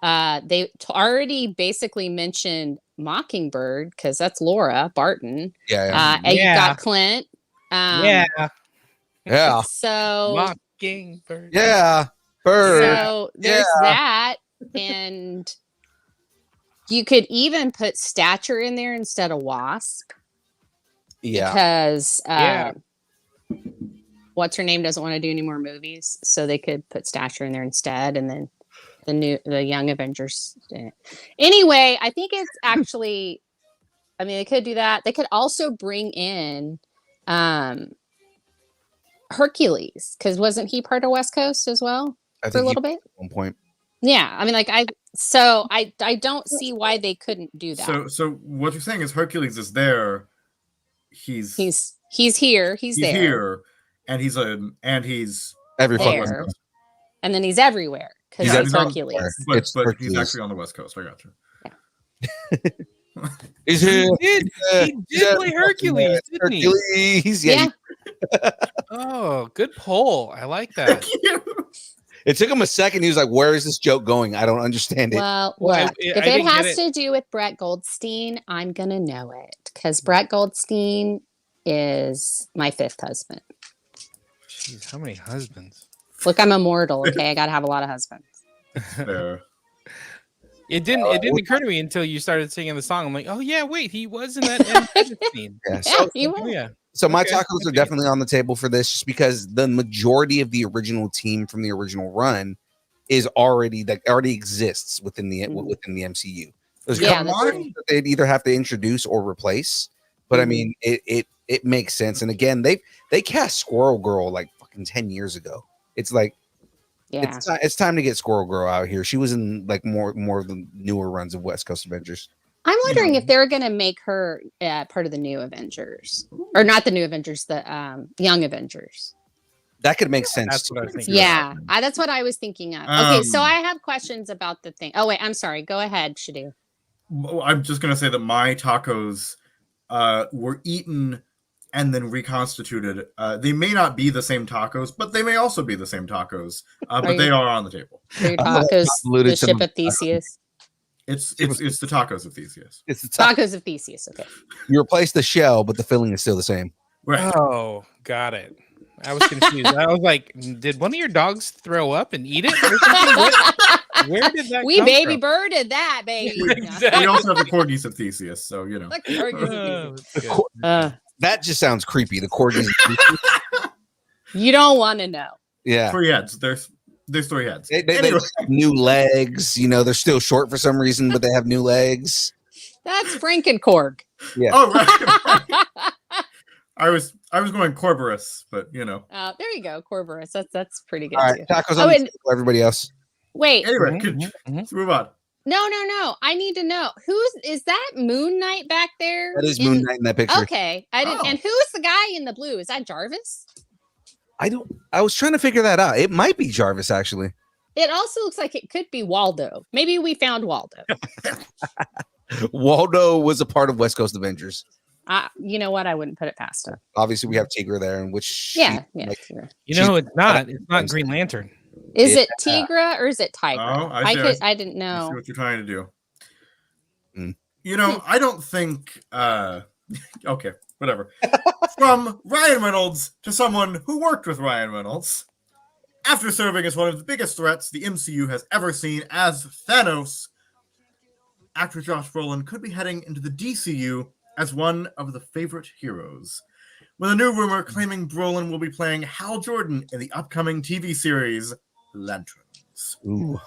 S2: They already basically mentioned Mockingbird because that's Laura Barton.
S1: Yeah.
S2: And you've got Clint.
S3: Yeah.
S2: So
S3: Mockingbird.
S1: Yeah. Bird.
S2: So there's that. And you could even put Stature in there instead of Wasp.
S1: Yeah.
S2: Because what's her name doesn't want to do any more movies, so they could put Stature in there instead, and then the Young Avengers. Anyway, I think it's actually. I mean, they could do that. They could also bring in Hercules, because wasn't he part of West Coast as well for a little bit?
S1: At one point.
S2: Yeah, I mean, I don't see why they couldn't do that.
S4: So what you're saying is Hercules is there. He's
S2: here. He's there.
S4: Here, and he's
S1: every fucking
S2: there. And then he's everywhere because he's Hercules.
S4: But he's actually on the West Coast. I got you.
S2: Yeah.
S1: He
S3: did play Hercules, didn't he?
S1: Hercules, yeah.
S3: Oh, good poll. I like that.
S1: It took him a second. He was like, "Where is this joke going? I don't understand it."
S2: Well,
S3: Well,
S2: if
S3: I
S2: it
S3: didn't
S2: has
S3: get
S2: to do with Brett Goldstein, I'm gonna know it because Brett Goldstein is my 5th husband.
S3: Jeez, how many husbands?
S2: Look, I'm immortal. Okay, I gotta have a lot of husbands.
S4: Fair.
S3: It didn't occur to me until you started singing the song. I'm like, oh yeah, wait, he was in that end credit scene.
S1: Yeah,
S2: Yeah,
S1: so,
S2: he was.
S3: Yeah.
S1: so my
S3: Okay,
S1: tacos are definitely on the table for this, just because the majority of the original team from the original run is already exists within the MCU. There's a couple
S2: that's
S1: things that they'd either have to introduce or replace, but I mean, it makes sense. And again, they cast Squirrel Girl like fucking 10 years ago. It's like,
S2: Yeah.
S1: it's time to get Squirrel Girl out here. She was in like more of the newer runs of West Coast Avengers.
S2: I'm wondering if they're gonna make her part of the new Avengers, or not the new Avengers, the Young Avengers.
S1: That could make sense.
S3: That's what I was thinking.
S2: Yeah, that's what I was thinking of. Okay, so I have questions about the thing. Oh wait, I'm sorry. Go ahead, Shadu.
S4: I'm just gonna say that my tacos were eaten and then reconstituted. They may not be the same tacos, but they may also be the same tacos. But they are on the table.
S2: Your tacos, the ship of Theseus.
S4: It's the tacos of Theseus.
S1: It's the
S2: Tacos of Theseus. Okay.
S1: You replace the shell, but the filling is still the same.
S4: Right.
S3: Oh, got it. I was confused. I was like, did one of your dogs throw up and eat it? Or something? Where did that
S2: We
S3: come
S2: baby
S3: from?
S2: birded that baby.
S3: Exactly.
S4: We also have the corgis of Theseus, so you know.
S2: The corgis of Theseus.
S3: Good.
S1: That just sounds creepy. The corgis.
S2: You don't want to know.
S1: Yeah.
S4: 3 heads. There's 3 heads.
S1: They
S4: Anyway.
S1: have new legs. You know, they're still short for some reason, but they have new legs.
S2: That's Frankenkorg.
S1: Yeah.
S4: Oh right. I was going Corborus, but you know.
S2: There you go, Corborus. That's pretty good.
S1: All right.
S2: Too.
S1: Tacos
S2: Oh,
S1: on the
S2: and-
S1: table, everybody else.
S2: Wait,
S4: Anyway,
S3: Mhm.
S4: let's move on.
S2: no. I need to know is that Moon Knight back there?
S1: That is Moon Knight in that picture.
S2: Okay, I didn't.
S4: Oh.
S2: And who's the guy in the blue? Is that Jarvis?
S1: I was trying to figure that out. It might be Jarvis, actually.
S2: It also looks like it could be Waldo. Maybe we found Waldo.
S1: Waldo was a part of West Coast Avengers.
S2: You know what? I wouldn't put it past him.
S1: Obviously, we have Tigra there, in which
S2: Yeah.
S1: like,
S3: You know, it's not. It's not Green Lantern.
S2: Is
S1: Yeah.
S2: it Tigra or is it Tigra?
S4: Oh, I see.
S2: I didn't
S4: I see
S2: know.
S4: what you're trying to do.
S1: Mm.
S4: You know, I don't think. Okay, whatever. From Ryan Reynolds to someone who worked with Ryan Reynolds, after serving as one of the biggest threats the MCU has ever seen as Thanos, actor Josh Brolin could be heading into the DCU as one of the favorite heroes, with a new rumor claiming Brolin will be playing Hal Jordan in the upcoming TV series Lanterns.
S1: Ooh.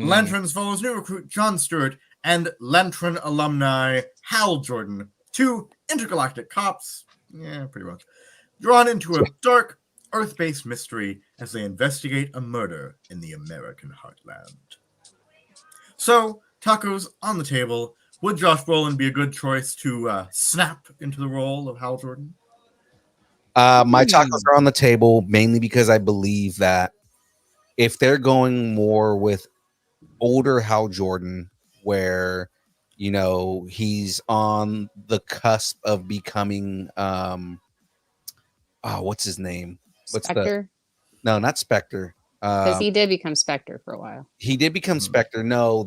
S4: Lanterns follows new recruit Jon Stewart and Lantern alumni Hal Jordan, two intergalactic cops, pretty much, drawn into a dark, Earth-based mystery as they investigate a murder in the American heartland. So, tacos on the table. Would Josh Brolin be a good choice to snap into the role of Hal Jordan?
S1: My tacos are on the table mainly because I believe that if they're going more with older Hal Jordan, where he's on the cusp of becoming what's his name?
S2: Spectre?
S1: No, not Spectre.
S2: Because he did become Spectre for a while.
S1: He did become Spectre. No,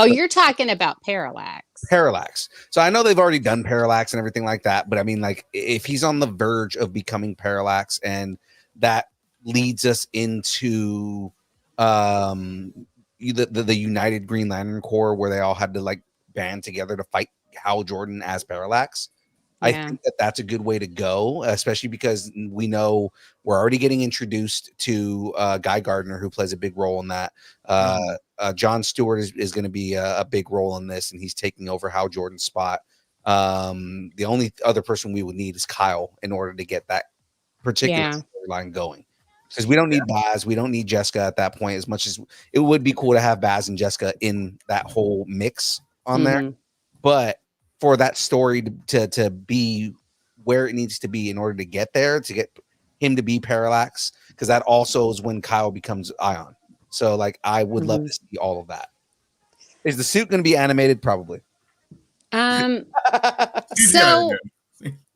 S2: You're talking about Parallax.
S1: Parallax. So I know they've already done Parallax and everything like that, but I mean, like, if he's on the verge of becoming Parallax, and that leads us into the United Green Lantern Corps, where they all had to like band together to fight Hal Jordan as Parallax. I think that that's a good way to go, especially because we know we're already getting introduced to Guy Gardner, who plays a big role in that. Jon Stewart is going to be a big role in this, and he's taking over Hal Jordan's spot. The only other person we would need is Kyle in order to get that particular storyline going. Because we don't need Baz, we don't need Jessica at that point, as much as it would be cool to have Baz and Jessica in that whole mix on there. But for that story to be where it needs to be in order to get there, to get him to be Parallax, because that also is when Kyle becomes Ion. So, like, I would love to see all of that. Is the suit going to be animated? Probably.
S2: So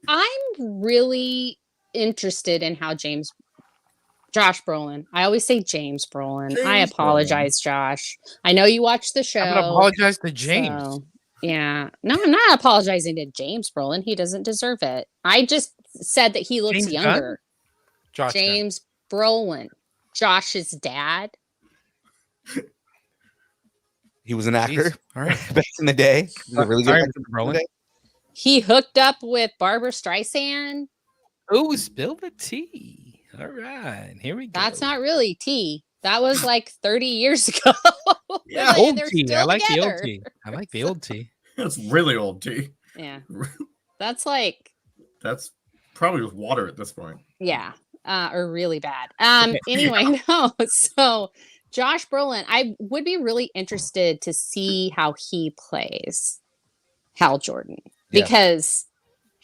S2: I'm really interested in how Josh Brolin. I always say James Brolin. I apologize, Josh. I know you watched the show.
S3: I'm gonna apologize to James.
S2: So, yeah. No, I'm not apologizing to James Brolin. He doesn't deserve it. I just said that he looks younger. James Brolin. Josh's dad.
S1: He was an actor.
S3: All right.
S1: Back in the day. He was a really good actor
S3: Brolin.
S2: He hooked up with Barbara Streisand.
S3: Oh, spill the tea. All right. Here we go.
S2: That's not really tea. That was like 30 years ago.
S4: Yeah,
S3: old tea. I like the old tea. I like the old tea.
S4: That's really old tea.
S2: Yeah. That's like.
S4: That's probably with water at this point.
S2: Yeah. Or really bad. Anyway, no. So Josh Brolin, I would be really interested to see how he plays Hal Jordan, because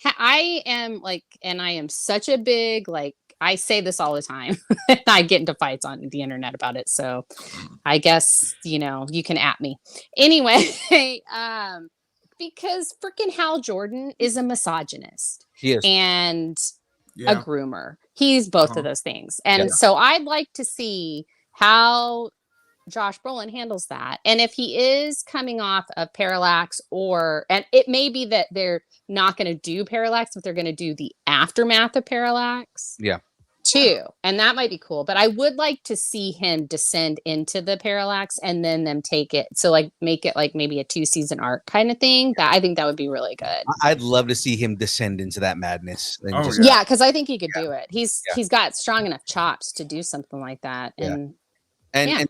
S2: I am like, and I am such a big, like, I say this all the time. I get into fights on the internet about it. So I guess, you can at me. Anyway, because freaking Hal Jordan is a misogynist.
S1: He is.
S2: And a groomer. He's both of those things. And so I'd like to see how Josh Brolin handles that. And if he is coming off of Parallax, and it may be that they're not going to do Parallax, but they're going to do the aftermath of Parallax.
S1: Yeah.
S2: Too. And that might be cool. But I would like to see him descend into the Parallax and then them take it. So like make it like maybe a 2-season arc kind of thing. I think that would be really good.
S1: I'd love to see him descend into that madness.
S2: Yeah, because I think he could do it. He's got strong enough chops to do something like that. And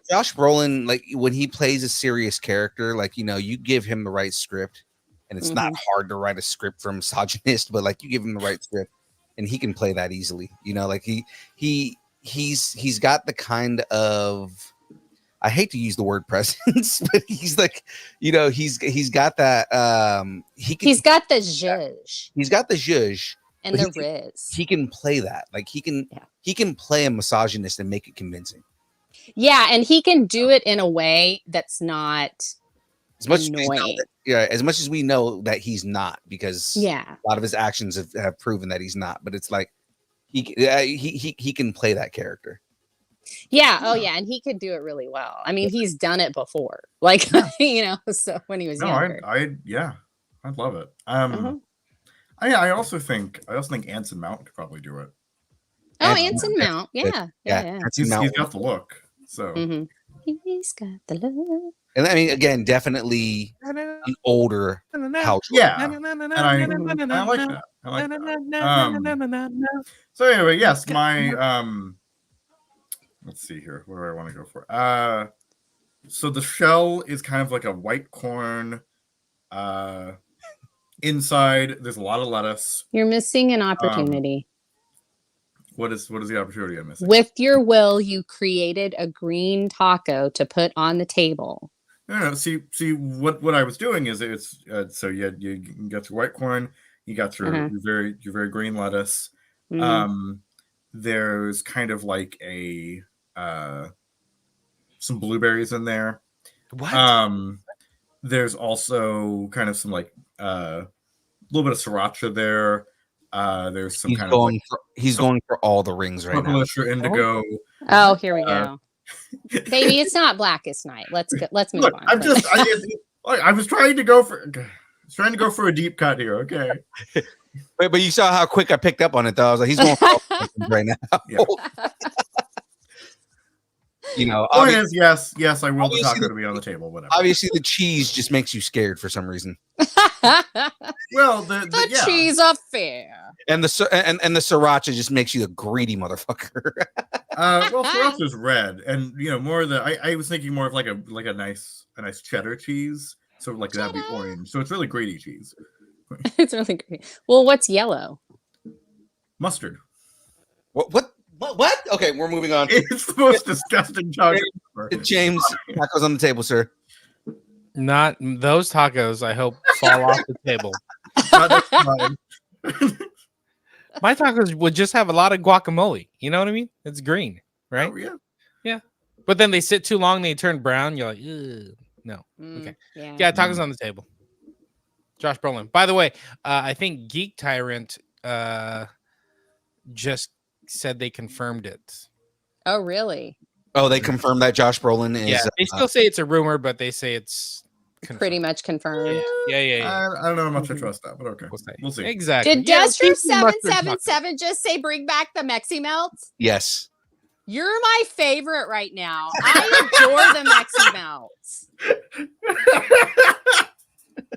S1: Josh Brolin, like, when he plays a serious character, like, you give him the right script, and it's not hard to write a script for a misogynist, but like, you give him the right script and he can play that easily. Like he's got the kind of, I hate to use the word presence, but he's like, he's got that he's got the zhuzh. He's got the zhuzh
S2: and the riz.
S1: He can play that. Like he can play a misogynist and make it convincing.
S2: Yeah, and he can do it in a way that's not
S1: as much
S2: annoying.
S1: As much as we know that he's not, because a lot of his actions have proven that he's not. But it's like he can play that character.
S2: Yeah. Oh, yeah, and he could do it really well. I mean, he's done it before, like so when he was younger.
S4: I'd love it. I also think Anson Mount could probably do it.
S2: Oh, Anson Mount, yeah.
S4: He's got the look. So
S2: he's got the look.
S1: And I mean, again, definitely an older Hal Jordan.
S4: Yeah, and I like that. I like that. So anyway, yes, my let's see here. What do I want to go for? So the shell is kind of like a white corn. Inside, there's a lot of lettuce.
S2: You're missing an opportunity.
S4: What is the opportunity I'm missing?
S2: With your will, you created a green taco to put on the table.
S4: No. See, what I was doing is it's so you got your white corn, you got your very green lettuce. There's kind of like a some blueberries in there.
S1: What?
S4: There's also kind of some like a little bit of sriracha there. There's some
S1: he's going for all the rings right now.
S4: Purplish or indigo.
S2: Oh, here we go. Baby, it's not Blackest Night. Let's move on.
S4: I was trying to go for a deep cut here. Okay.
S1: But you saw how quick I picked up on it, though. I was like, he's going for all the rings right now.
S4: Yeah.
S1: You know,
S4: point is, yes, I will the taco to be on the table. Whatever.
S1: Obviously, the cheese just makes you scared for some reason.
S4: Well,
S2: the cheese affair,
S1: and the sriracha just makes you a greedy motherfucker.
S4: Well, sriracha's red, and more of the. I was thinking more of like a nice cheddar cheese, so like that'd be orange. So it's really greedy cheese.
S2: It's really great. Well, what's yellow?
S4: Mustard.
S1: What? Okay, we're moving on.
S4: It's the most disgusting taco.
S1: James, tacos on the table, sir.
S3: Not those tacos, I hope, fall off the table. My tacos would just have a lot of guacamole. You know what I mean? It's green, right?
S4: Oh, yeah.
S3: Yeah. But then they sit too long, they turn brown. You're like, ugh. No. Okay. Yeah, tacos on the table. Josh Brolin. By the way, I think Geek Tyrant just said they confirmed it.
S2: Oh, really?
S1: Oh, they confirmed that Josh Brolin is.
S3: Yeah, they still say it's a rumor, but they say it's confirmed.
S2: Pretty much confirmed.
S3: Yeah.
S4: I don't know how much I trust that, but okay. We'll see.
S3: Exactly.
S2: Did Destro 777 just say bring back the Mexi-melts?
S1: Yes.
S2: You're my favorite right now. I adore the Mexi-melts.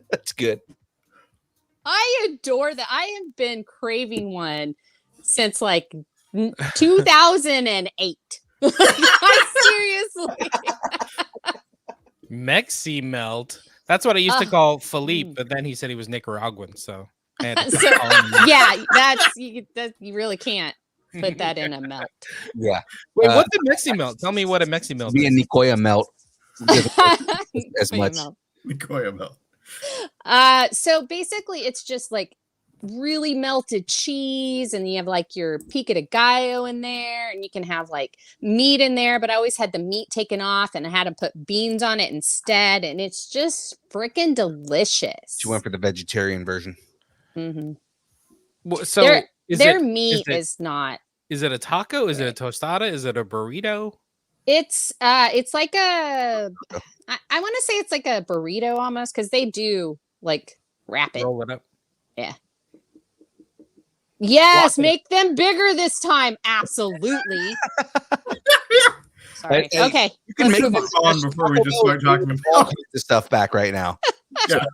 S1: That's good.
S2: I adore that. I have been craving one since like 2008. Seriously.
S3: Mexi-melt. That's what I used to call Philippe, but then he said he was Nicaraguan, so.
S2: Yeah, you really can't put that in a melt.
S1: Yeah.
S3: Wait, what's a Mexi-melt? Tell me what a Mexi-melt is.
S1: Be a Nicoya melt. As much.
S4: Nicoya melt.
S2: So basically it's just like really melted cheese, and you have like your pico de gallo in there, and you can have like meat in there, but I always had the meat taken off and I had to put beans on it instead, and it's just freaking delicious.
S1: She went for the vegetarian version.
S3: So
S2: their meat is not.
S3: Is it a taco? Is it a tostada? Is it a burrito?
S2: It's like a I want to say it's like a burrito almost, because they do like wrap it.
S3: Roll it up.
S2: Yeah. Yes, make them bigger this time. Absolutely. Sorry. Okay.
S1: You can make
S4: move on before we just start talking about
S1: the stuff back right now.
S4: Yeah.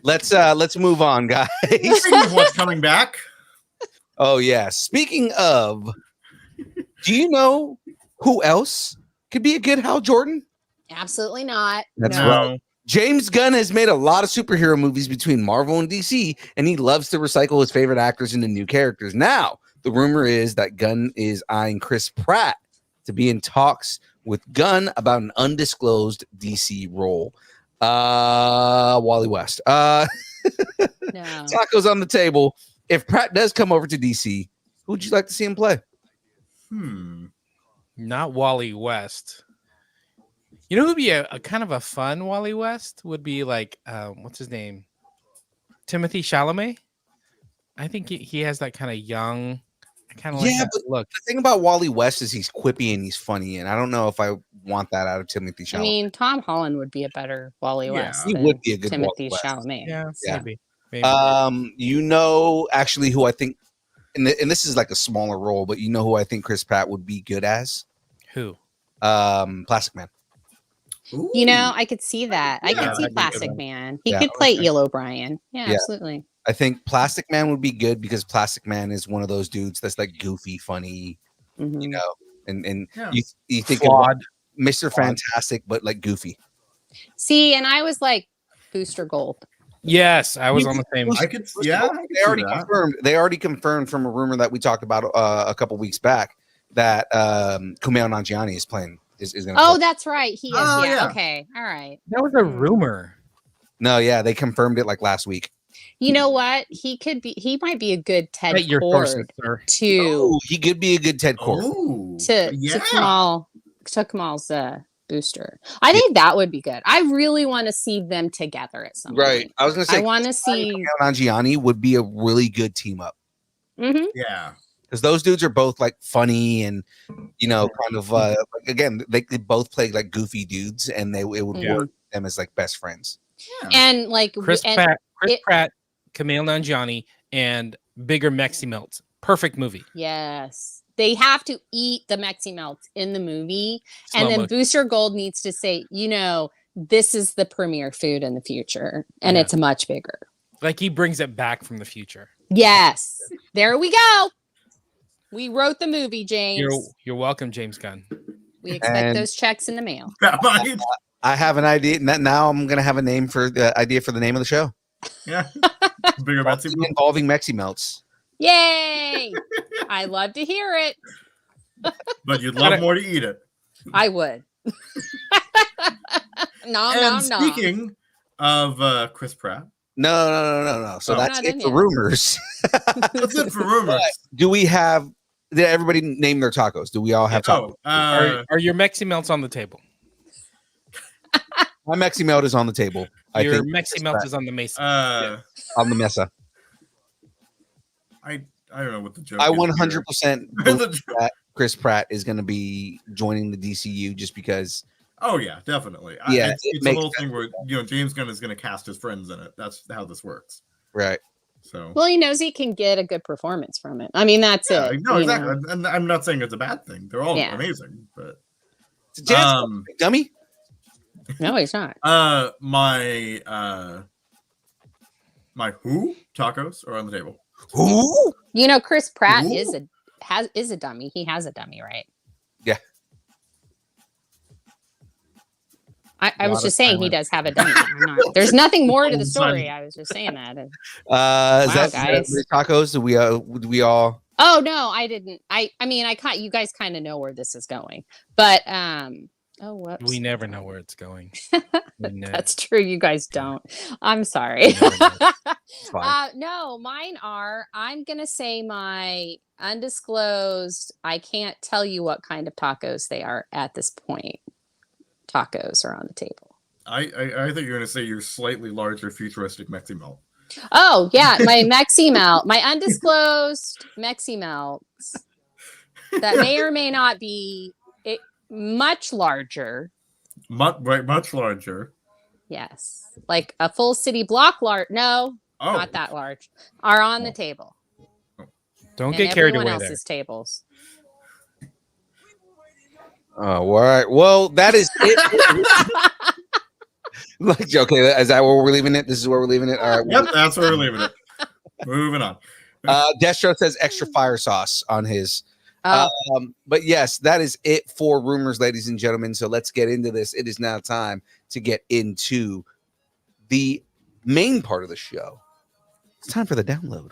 S1: Let's move on, guys.
S4: Speaking of what's coming back.
S1: Oh yeah. Speaking of, do you know who else could be a good Hal Jordan?
S2: Absolutely not.
S1: That's right. James Gunn has made a lot of superhero movies between Marvel and DC, and he loves to recycle his favorite actors into new characters. Now, the rumor is that Gunn is eyeing Chris Pratt to be in talks with Gunn about an undisclosed DC role. Wally West.
S2: No.
S1: Tacos on the table. If Pratt does come over to DC, who would you like to see him play?
S3: Not Wally West. You know who'd be a kind of a fun Wally West would be like what's his name? Timothy Chalamet. I think he has that kind of young, kind of like that look.
S1: The thing about Wally West is he's quippy and he's funny, and I don't know if I want that out of Timothy Chalamet.
S2: I mean, Tom Holland would be a better Wally West.
S1: He would be a good
S2: Timothy
S1: Wally West.
S2: Chalamet.
S3: Yeah. Maybe.
S1: You know, actually, who I think, and this is like a smaller role, but you know who I think Chris Pratt would be good as?
S3: Who?
S1: Plastic Man.
S2: You know, I could see that. I
S4: Yeah,
S2: could see
S3: that'd be a good
S2: Plastic
S3: one.
S2: Man. He
S1: Yeah,
S2: could play
S3: okay.
S2: Eel O'Brien. Yeah,
S1: Yeah.
S2: absolutely.
S1: I think Plastic Man would be good because Plastic Man is one of those dudes that's like goofy, funny,
S2: Mhm.
S1: you know, and
S4: Yeah.
S1: you think
S3: Flawed.
S1: of Mr. Fantastic, but like goofy.
S2: See, and I was like Booster Gold.
S3: Yes, I was on the same.
S4: I could, yeah, I could
S1: They
S4: see
S1: already
S4: that.
S1: confirmed. They already confirmed from a rumor that we talked about a couple weeks back that Kumail Nanjiani is playing. Is going to.
S2: Oh, that's right. He is.
S4: Oh,
S2: yeah.
S4: yeah.
S2: Okay. All right.
S3: That was a rumor.
S1: No, yeah, they confirmed it like last week.
S2: You know what? He could be. He might be a good Ted
S3: Cite your sources,
S2: Cord
S3: sir.
S2: to
S1: Oh, he could be a good Ted Cord.
S4: Oh,
S2: to
S4: yeah.
S2: Kamal's booster. I think that would be good. I really want to see them together at some
S1: Right.
S2: point.
S1: I was going to say
S2: I want to see.
S1: Kumail Nanjiani would be a really good team up
S2: Mhm.
S4: Yeah.
S1: because those dudes are both like funny and kind of like, again they both play like goofy dudes and it would
S2: Yeah.
S1: work them as like best friends.
S2: And like
S3: Chris
S2: and
S3: Pratt, Kumail Nanjiani, and bigger Mexi-melts. Perfect movie.
S2: yes, they have to eat the Mexi-melts in the movie,
S3: Slow
S2: and then
S3: motion.
S2: Booster Gold needs to say, this is the premier food in the future, and
S3: Yeah.
S2: it's much bigger.
S3: Like he brings it back from the future.
S2: Yes, there we go. We wrote the movie, James.
S3: You're welcome, James Gunn.
S2: We expect
S1: And-
S2: those checks in the mail.
S4: That might.
S1: I have an idea. Now I'm going to have a name for the idea for the name of the show.
S4: Yeah. Bigger Betsy.
S1: Involving Mexi-melts.
S2: Yay! I love to hear it.
S4: But you'd love more to eat it.
S2: I would. Nom,
S4: And
S2: nom, nom.
S4: speaking of Chris Pratt,
S1: No. So
S4: Oh.
S1: that's
S2: Not
S1: it
S2: in
S1: for
S2: yet.
S1: rumors.
S4: that's it for rumors.
S1: Did everybody name their tacos? Do we all have tacos?
S3: Are your Mexi-melts on the table?
S1: My Mexi-melt is on the table. I
S3: Your
S1: think
S3: Mexi-melt is on the mesa.
S1: on the mesa.
S4: I don't know what the joke
S1: I
S4: is
S1: 100%
S4: here.
S1: believe that Chris Pratt is going to be joining the DCU just because.
S4: Oh yeah, definitely.
S1: Yeah,
S4: It's a whole thing where James Gunn is going to cast his friends in it. That's how this works.
S1: Right.
S4: So
S2: Well, he knows he can get a good performance from it. I mean, that's
S4: yeah,
S2: it.
S4: no,
S2: you
S4: exactly.
S2: know.
S4: And I'm not saying it's a bad thing. They're all
S2: Yeah.
S4: amazing, but
S1: Dummy.
S2: No, he's not.
S4: my who tacos are on the table.
S1: Who?
S2: Chris Pratt
S4: Ooh.
S2: is a dummy. He has a dummy, right?
S1: Yeah.
S2: I was
S3: Lot
S2: just
S3: of
S2: saying he
S3: silence.
S2: does have a dummy. There's nothing more to the story.
S4: Silence.
S2: I was just saying that.
S1: Is
S2: Wow,
S1: that
S2: guys.
S1: the tacos? Do we all?
S2: Oh no, I didn't. I mean, you guys kind of know where this is going, but oh, whoops.
S3: We never know where it's going.
S2: That's true. You guys don't. I'm sorry.
S3: We never know.
S1: It's fine.
S2: No, mine are. I'm gonna say my undisclosed. I can't tell you what kind of tacos they are at this point. Tacos are on the table.
S4: I think you're going to say your slightly larger futuristic Mexi-melt.
S2: Oh yeah, my Mexi-melt, my undisclosed Mexi-melts that may or may not be much larger.
S4: Much larger.
S2: Yes, like a full city block large. No,
S4: Oh,
S2: not that large. Are on the table.
S3: Don't
S2: And
S3: get carried
S2: everyone
S3: away there.
S2: else's tables.
S1: Oh, all right. Well, that is it. Like, okay, is that where we're leaving it? This is where we're leaving it. All right.
S4: Yep, that's where we're leaving it. Moving on.
S1: Destro says extra fire sauce on his.
S2: Oh,
S1: But yes, that is it for rumors, ladies and gentlemen. So let's get into this. It is now time to get into the main part of the show. It's time for the download.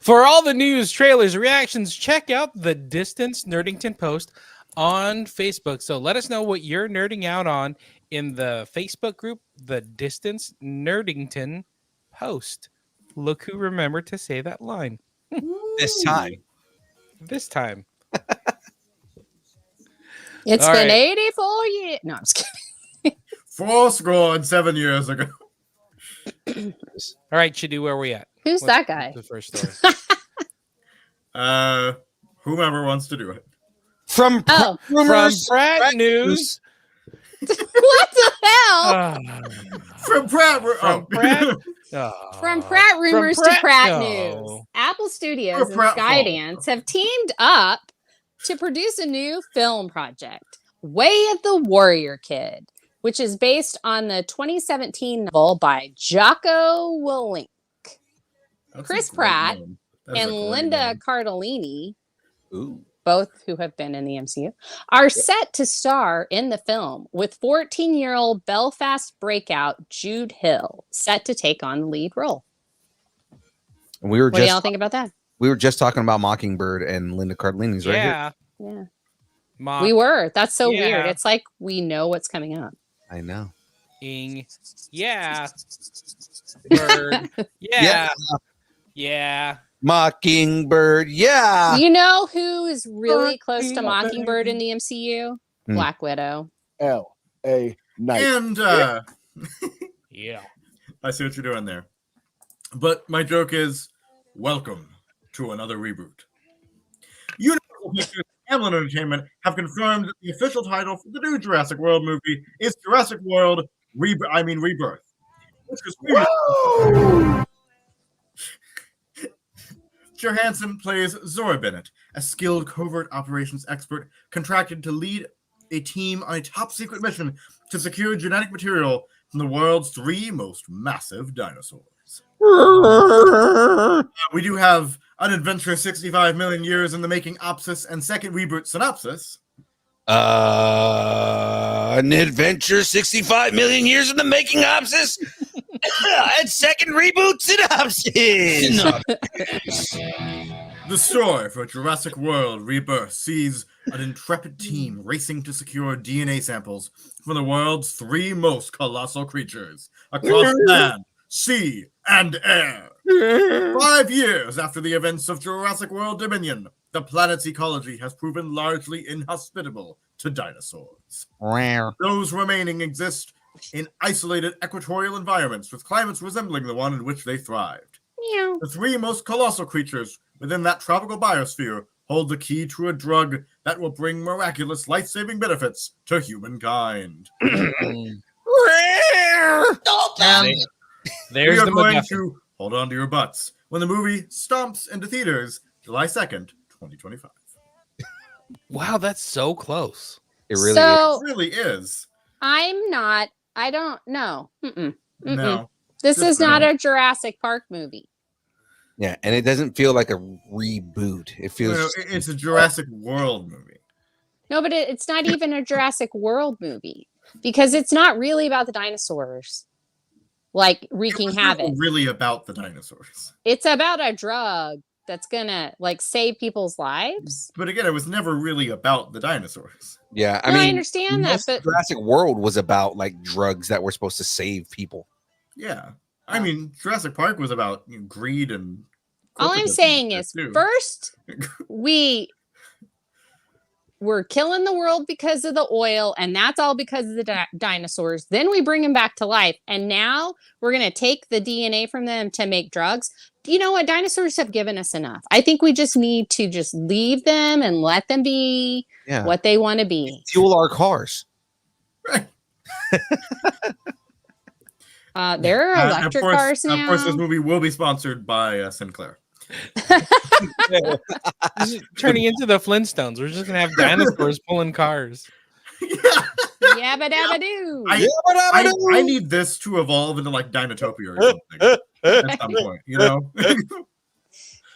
S3: For all the news, trailers, reactions, check out the Distance Nerdington post on Facebook. So let us know what you're nerding out on in the Facebook group, the Distance Nerdington post. Look who remembered to say that line
S1: This time.
S3: this time.
S2: it's
S3: all
S2: been
S3: right.
S2: 84 years. No, I'm just kidding.
S4: 7 years ago.
S3: All right, Chidu, where are we at?
S2: Who's that guy?
S3: The first story.
S4: Whomever wants to do it.
S1: From
S2: Oh,
S3: From
S1: rumors,
S3: Pratt News.
S2: what the? hell?
S4: From Pratt.
S3: From Pratt?
S2: From Pratt rumors
S3: From Pratt?
S2: to Pratt
S3: No.
S2: news, Apple Studios and
S4: Pratt
S2: Skydance have teamed up to produce a new film project, Way of the Warrior Kid, which is based on the 2017 novel by Jocko Willink.
S4: That's
S2: Chris
S4: a great
S2: Pratt
S4: name. That is a
S2: and
S4: great
S2: Linda
S4: name.
S2: Cardellini,
S1: Ooh.
S2: both who have been in the MCU, are set to star in the film, with 14-year-old Belfast breakout Jude Hill set to take on the lead role.
S1: And we were
S2: What do y'all
S1: just
S2: think about that?
S1: we were just talking about Mockingbird and Linda Cardellini's right here.
S3: Yeah.
S2: Yeah. We were. That's so weird.
S3: Yeah.
S2: It's like we know what's coming up.
S1: I know.
S3: Yeah. Bird. Yeah. Yeah.
S1: Mockingbird. Yeah.
S2: You know who is really close to Mockingbird in the MCU?
S1: Hmm.
S2: Black Widow.
S6: L.A. Night.
S4: And
S3: Yeah.
S4: I see what you're doing there. But my joke is, welcome to another reboot. Universal Pictures and Hamlin Entertainment have confirmed that the official title for the new Jurassic World movie is Jurassic World Rebirth. Which was previously... Johansson plays Zora Bennett, a skilled covert operations expert contracted to lead a team on a top secret mission to secure genetic material from the world's 3 most massive dinosaurs. We do have an adventure 65 million years in the making opsis and second reboot synopsis.
S1: An adventure 65 million years in the making opsis and second reboot synopsis.
S4: The story for Jurassic World Rebirth sees an intrepid team racing to secure DNA samples from the world's 3 most colossal creatures across land, sea, and air. 5 years after the events of Jurassic World Dominion, the planet's ecology has proven largely inhospitable to dinosaurs.
S1: Rare.
S4: Those remaining exist in isolated equatorial environments with climates resembling the one in which they thrived.
S2: Meow.
S4: The 3 most colossal creatures within that tropical biosphere hold the key to a drug that will bring miraculous life-saving benefits to humankind.
S1: Rare.
S4: And we
S3: There's
S4: are
S3: the
S4: going
S3: MacGuffin.
S4: to hold on to your butts when the movie stomps into theaters July 2nd, 2025.
S3: Wow, that's so close.
S1: It really is.
S2: So
S4: It really is.
S2: I don't know.
S4: No.
S2: This
S4: Just
S2: is not
S4: no.
S2: a Jurassic Park movie.
S1: Yeah, and it doesn't feel like a reboot. It feels
S4: No, it's a Jurassic World movie.
S2: No, but it's not even a Jurassic World movie because it's not really about the dinosaurs, like wreaking
S4: It was never
S2: havoc.
S4: really about the dinosaurs.
S2: It's about a drug that's gonna like save people's lives.
S4: But again, it was never really about the dinosaurs.
S1: yeah. I
S2: No, I
S1: mean,
S2: understand that,
S1: most of
S2: but
S1: Jurassic World was about like drugs that were supposed to save people.
S4: Yeah. I mean, Jurassic Park was about greed and...
S2: all I'm
S4: corporatism
S2: saying is,
S4: too.
S2: first we were killing the world because of the oil, and that's all because of the dinosaurs. Then we bring them back to life, and now we're gonna take the DNA from them to make drugs. You know what? Dinosaurs have given us enough. I think we just need to just leave them and let them be
S1: Yeah.
S2: what they want to be.
S1: Fuel our cars.
S2: There are electric cars now.
S4: Of course, this movie will be sponsored by Sinclair.
S3: This is turning into the Flintstones. We're just gonna have dinosaurs pulling cars.
S2: Yabba dabba doo.
S4: I need this to evolve into like Dinotopia or something at some point, you know?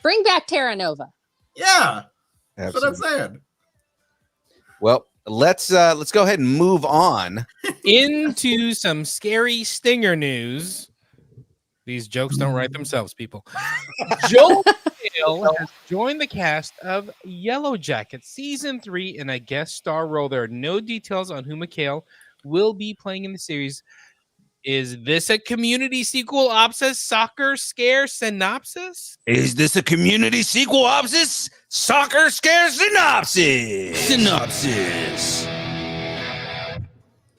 S2: Bring back Terra Nova.
S4: Yeah, that's what I'm
S1: Absolutely.
S4: saying.
S1: Well, let's go ahead and move on.
S3: Into some scary stinger news. These jokes don't write themselves, people. Joel McHale has joined the cast of YellowJackets Season 3 in a guest star role. There are no details on who McHale will be playing in the series. Is this a community sequel opsis soccer scare synopsis?
S1: Is this a community sequel opsis? Soccer scare synopsis. Synopsis.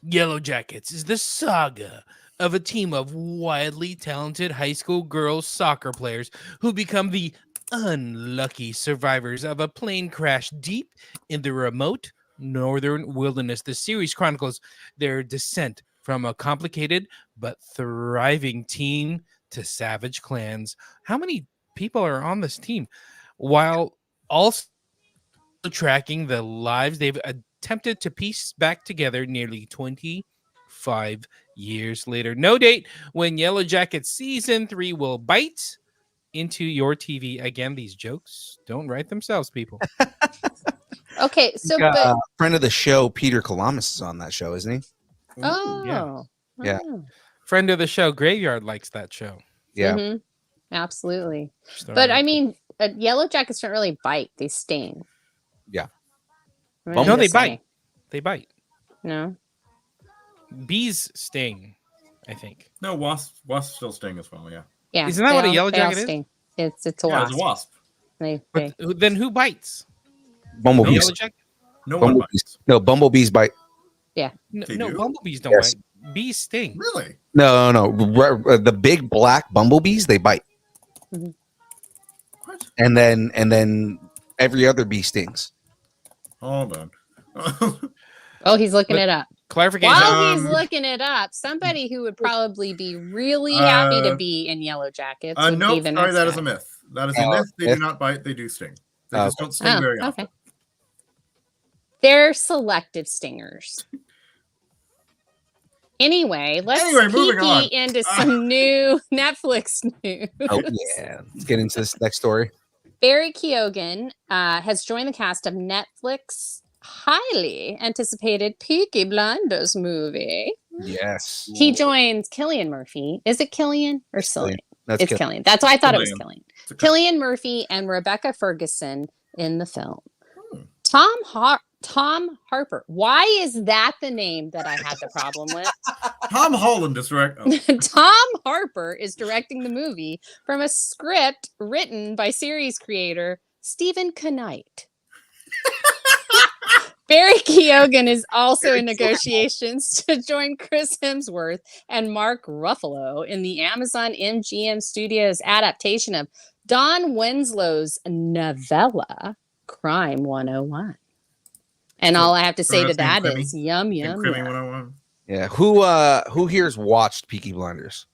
S3: YellowJackets is the saga of a team of wildly talented high school girls soccer players who become the unlucky survivors of a plane crash deep in the remote northern wilderness. The series chronicles their descent From a complicated but thriving team to savage clans. How many people are on this team? While also tracking the lives they've attempted to piece back together nearly 25 years later. No date when YellowJackets Season 3 will bite into your TV. Again, these jokes don't write themselves, people.
S2: Okay, so but
S1: Friend of the show, Peter Kalamis, is on that show, isn't he?
S2: oh
S1: Yeah.
S3: Friend of the show, Graveyard, likes that show.
S1: Yeah.
S2: Mhm. Absolutely.
S3: Just
S2: But I
S3: throwing
S2: mean, yellow jackets don't really bite; they sting.
S1: Yeah.
S2: I'm
S1: No,
S2: gonna
S3: they
S2: just say.
S3: bite. They bite.
S2: No.
S3: Bees sting, I think.
S4: No, wasps still sting as well. Yeah.
S2: Yeah.
S3: Isn't that
S2: they
S3: what a
S2: all-
S3: yellow
S2: they all
S3: jacket is?
S2: sting. It's a
S4: Yeah,
S2: wasp.
S4: it's a wasp.
S2: They,
S3: But then who bites? The
S1: Bumblebees.
S3: yellow jacket?
S4: No one
S1: Bumblebees.
S4: bites.
S1: No, bumblebees bite.
S3: No,
S4: They
S3: no,
S4: do?
S3: bumblebees don't
S1: Yes.
S3: bite. Bees sting.
S4: Really?
S1: No. The big black bumblebees, they bite.
S4: What?
S1: And then every other bee stings.
S4: Hold on.
S2: oh, he's looking
S3: But-
S2: it up.
S3: Clarification.
S2: While he's
S4: Um,
S2: looking it up, somebody who would probably be really happy to be in yellow jackets would
S4: nope,
S2: be the
S4: sorry,
S2: next
S4: that is
S2: guy.
S4: a myth. That is a
S1: Oh,
S4: myth. They
S1: myth?
S4: do not bite. They do sting. They
S1: Oh,
S4: just don't sting very
S2: Oh,
S4: often.
S2: okay. They're selective stingers. Anyway, let's
S4: moving on.
S2: peek into some new Netflix news.
S1: Oh yeah. Let's get into this next story.
S2: Barry Keoghan has joined the cast of Netflix highly anticipated Peaky Blinders movie.
S1: Yes.
S2: He joins Cillian Murphy. Is it Cillian or Cillian?
S1: That's
S2: It's
S1: good.
S2: Cillian. That's why I thought it was
S4: Cillian.
S2: Cillian.
S4: It's okay.
S2: Cillian Murphy and Rebecca Ferguson in the film.
S4: Hmm.
S2: Tom Harper. Why is that the name that I had the problem with?
S4: Tom Holland is direct. Oh,
S2: Tom Harper is directing the movie from a script written by series creator Stephen Knight. Barry Keoghan is also in negotiations to join Chris Hemsworth and Mark Ruffalo in the Amazon MGM Studios adaptation of Don Winslow's novella Crime 101. And
S4: So-
S2: all I have to
S4: so
S2: say to
S4: that's
S2: that
S4: named
S2: is yum
S4: and
S2: yum.
S4: Creamy
S2: yum.
S4: 101.
S1: Yeah. Who here's watched Peaky Blinders?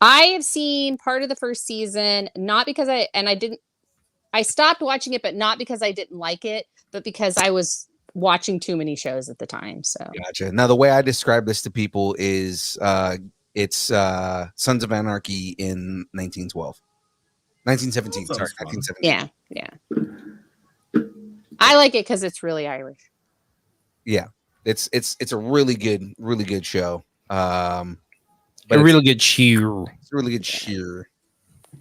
S2: I have seen part of the first season, not because I stopped watching it, but not because I didn't like it, but because I was watching too many shows at the time. So
S1: Gotcha. Now the way I describe this to people is it's Sons of Anarchy in 1912. 1917,
S4: That
S1: sorry,
S4: sounds fun.
S1: 1917.
S2: yeah. I like it because it's really Irish.
S1: Yeah. It's a really good show.
S3: A
S1: But
S3: really good cheer.
S1: it's a really good cheer.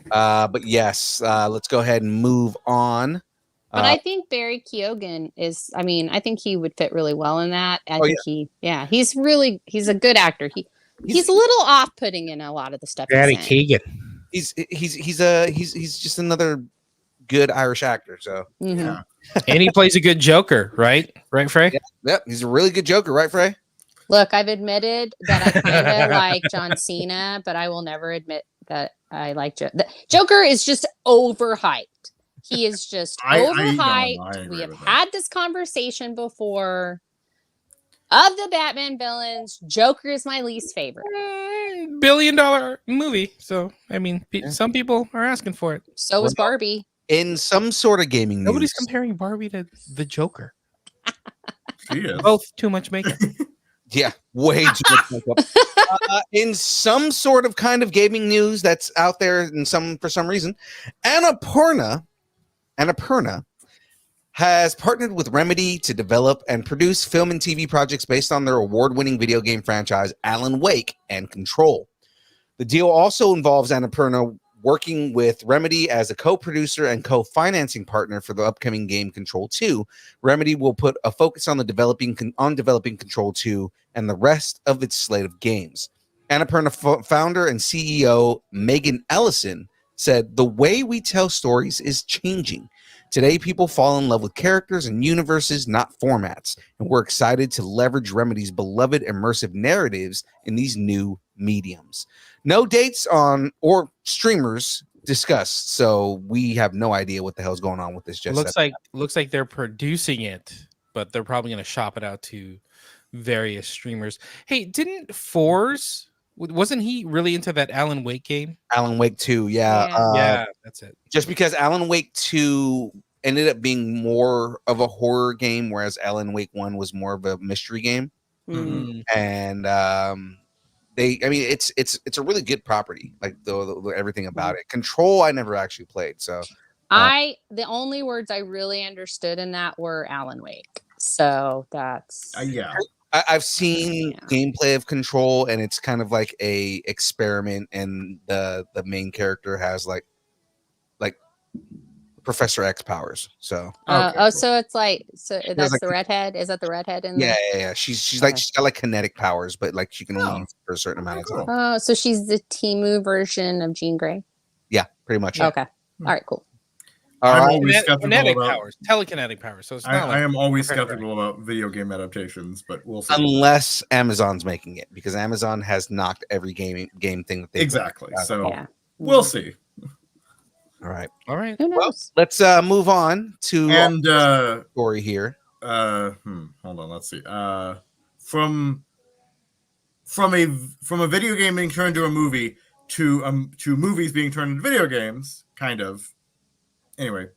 S1: But yes, let's go ahead and move on.
S2: But I think Barry Keoghan is, I think he would fit really well in that. I
S1: Oh,
S2: think he's a good actor. He's a little off-putting in a lot of the stuff.
S3: Barry
S2: he's in.
S3: Keoghan.
S1: He's just another good Irish actor. So
S2: Mhm.
S4: Yeah.
S3: And he plays a good Joker, right? Right, Frey?
S1: yep, he's a really good Joker, right, Frey?
S2: Look, I've admitted that I kind of like John Cena, but I will never admit that I like Joker is just overhyped. He is just
S4: I
S2: overhyped.
S4: agree
S2: We have
S4: with that.
S2: had this conversation before. Of the Batman villains, Joker is my least favorite.
S3: $1 billion movie. So, some people are asking for it.
S2: So was Barbie.
S1: In some sort of gaming
S3: Nobody's
S1: news,
S3: comparing Barbie to the Joker.
S4: She is.
S3: Both too much makeup.
S1: yeah, way too much makeup. In some sort of kind of gaming news that's out there, for some reason, Annapurna has partnered with Remedy to develop and produce film and TV projects based on their award-winning video game franchise Alan Wake and Control. The deal also involves Annapurna working with Remedy as a co-producer and co-financing partner for the upcoming game Control 2. Remedy will put a focus on developing Control 2 and the rest of its slate of games. Annapurna founder and CEO Megan Ellison said, "The way we tell stories is changing. Today, people fall in love with characters and universes, not formats, and we're excited to leverage Remedy's beloved immersive narratives in these new mediums." No dates on or streamers discussed, so we have no idea what the hell's going on with this.
S3: Looks like they're producing it, but they're probably going to shop it out to various streamers. Hey, didn't wasn't he really into that Alan Wake game?
S1: Alan Wake 2, yeah.
S2: Yeah.
S3: Yeah, that's it.
S1: Just because Alan Wake 2 ended up being more of a horror game, whereas Alan Wake 1 was more of a mystery game.
S2: Mm.
S1: And it's a really good property, like the everything about it. Control I never actually played, so
S2: The only words I really understood in that were Alan Wake. So that's
S4: Yeah.
S1: I've seen gameplay of Control, and it's kind of like a experiment, and the main character has like Professor X powers. So
S2: so it's like that's
S1: like
S2: the redhead. Is that the redhead in there?
S1: yeah. She's like she's got like kinetic powers, but like she can only use it for a certain amount of time.
S2: Oh, so she's the Temu version of Jean Grey.
S1: Yeah, pretty much.
S2: Okay. All right. Cool.
S4: I'm always skeptical
S3: Kinetic
S4: about
S3: powers, telekinetic powers. So it's not
S4: I am always skeptical about video game adaptations, but we'll see.
S1: Unless Amazon's making it, because Amazon has knocked every game thing that they
S4: Exactly. So
S2: Yeah.
S4: we'll see.
S1: All right.
S2: Who knows?
S1: Well, let's move on to
S4: And
S1: story here.
S4: hold on, let's see. From a video game being turned into a movie to movies being turned into video games, kind of. Anyway,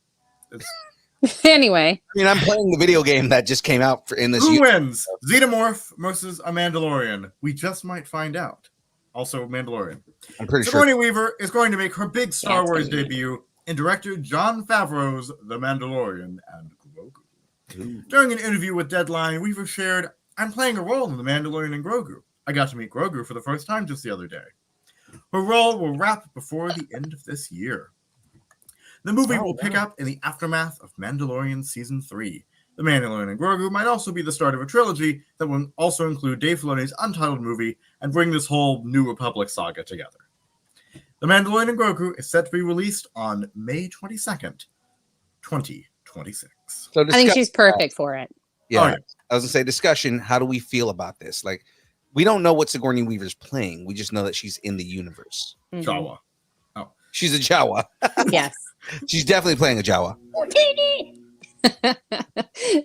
S2: Anyway,
S1: I mean, I'm playing the video game that just came out in this
S4: who
S1: year.
S4: wins? Xenomorph versus a Mandalorian? We just might find out. Also, Mandalorian.
S1: I'm pretty sure.
S4: Sigourney Weaver is going to make her big Star
S2: it's
S4: Wars
S2: gonna be-
S4: debut in director Jon Favreau's The Mandalorian and Grogu. During an interview with Deadline, Weaver shared, "I'm playing a role in The Mandalorian and Grogu. I got to meet Grogu for the first time just the other day. Her role will wrap before the end of this year. The movie will pick up in the aftermath of Mandalorian Season 3. The Mandalorian and Grogu might also be the start of a trilogy that will also include Dave Filoni's untitled movie and bring this whole New Republic saga together. The Mandalorian and Grogu is set to be released on May 22nd, 2026.
S1: So
S2: I think she's perfect for it.
S1: Yeah,
S4: Oh, yeah.
S1: I was gonna say discussion. How do we feel about this? Like, we don't know what Sigourney Weaver's playing. We just know that she's in the universe.
S2: Mhm.
S4: Jawa.
S1: She's a Jawa.
S2: Yes.
S1: She's definitely playing a Jawa.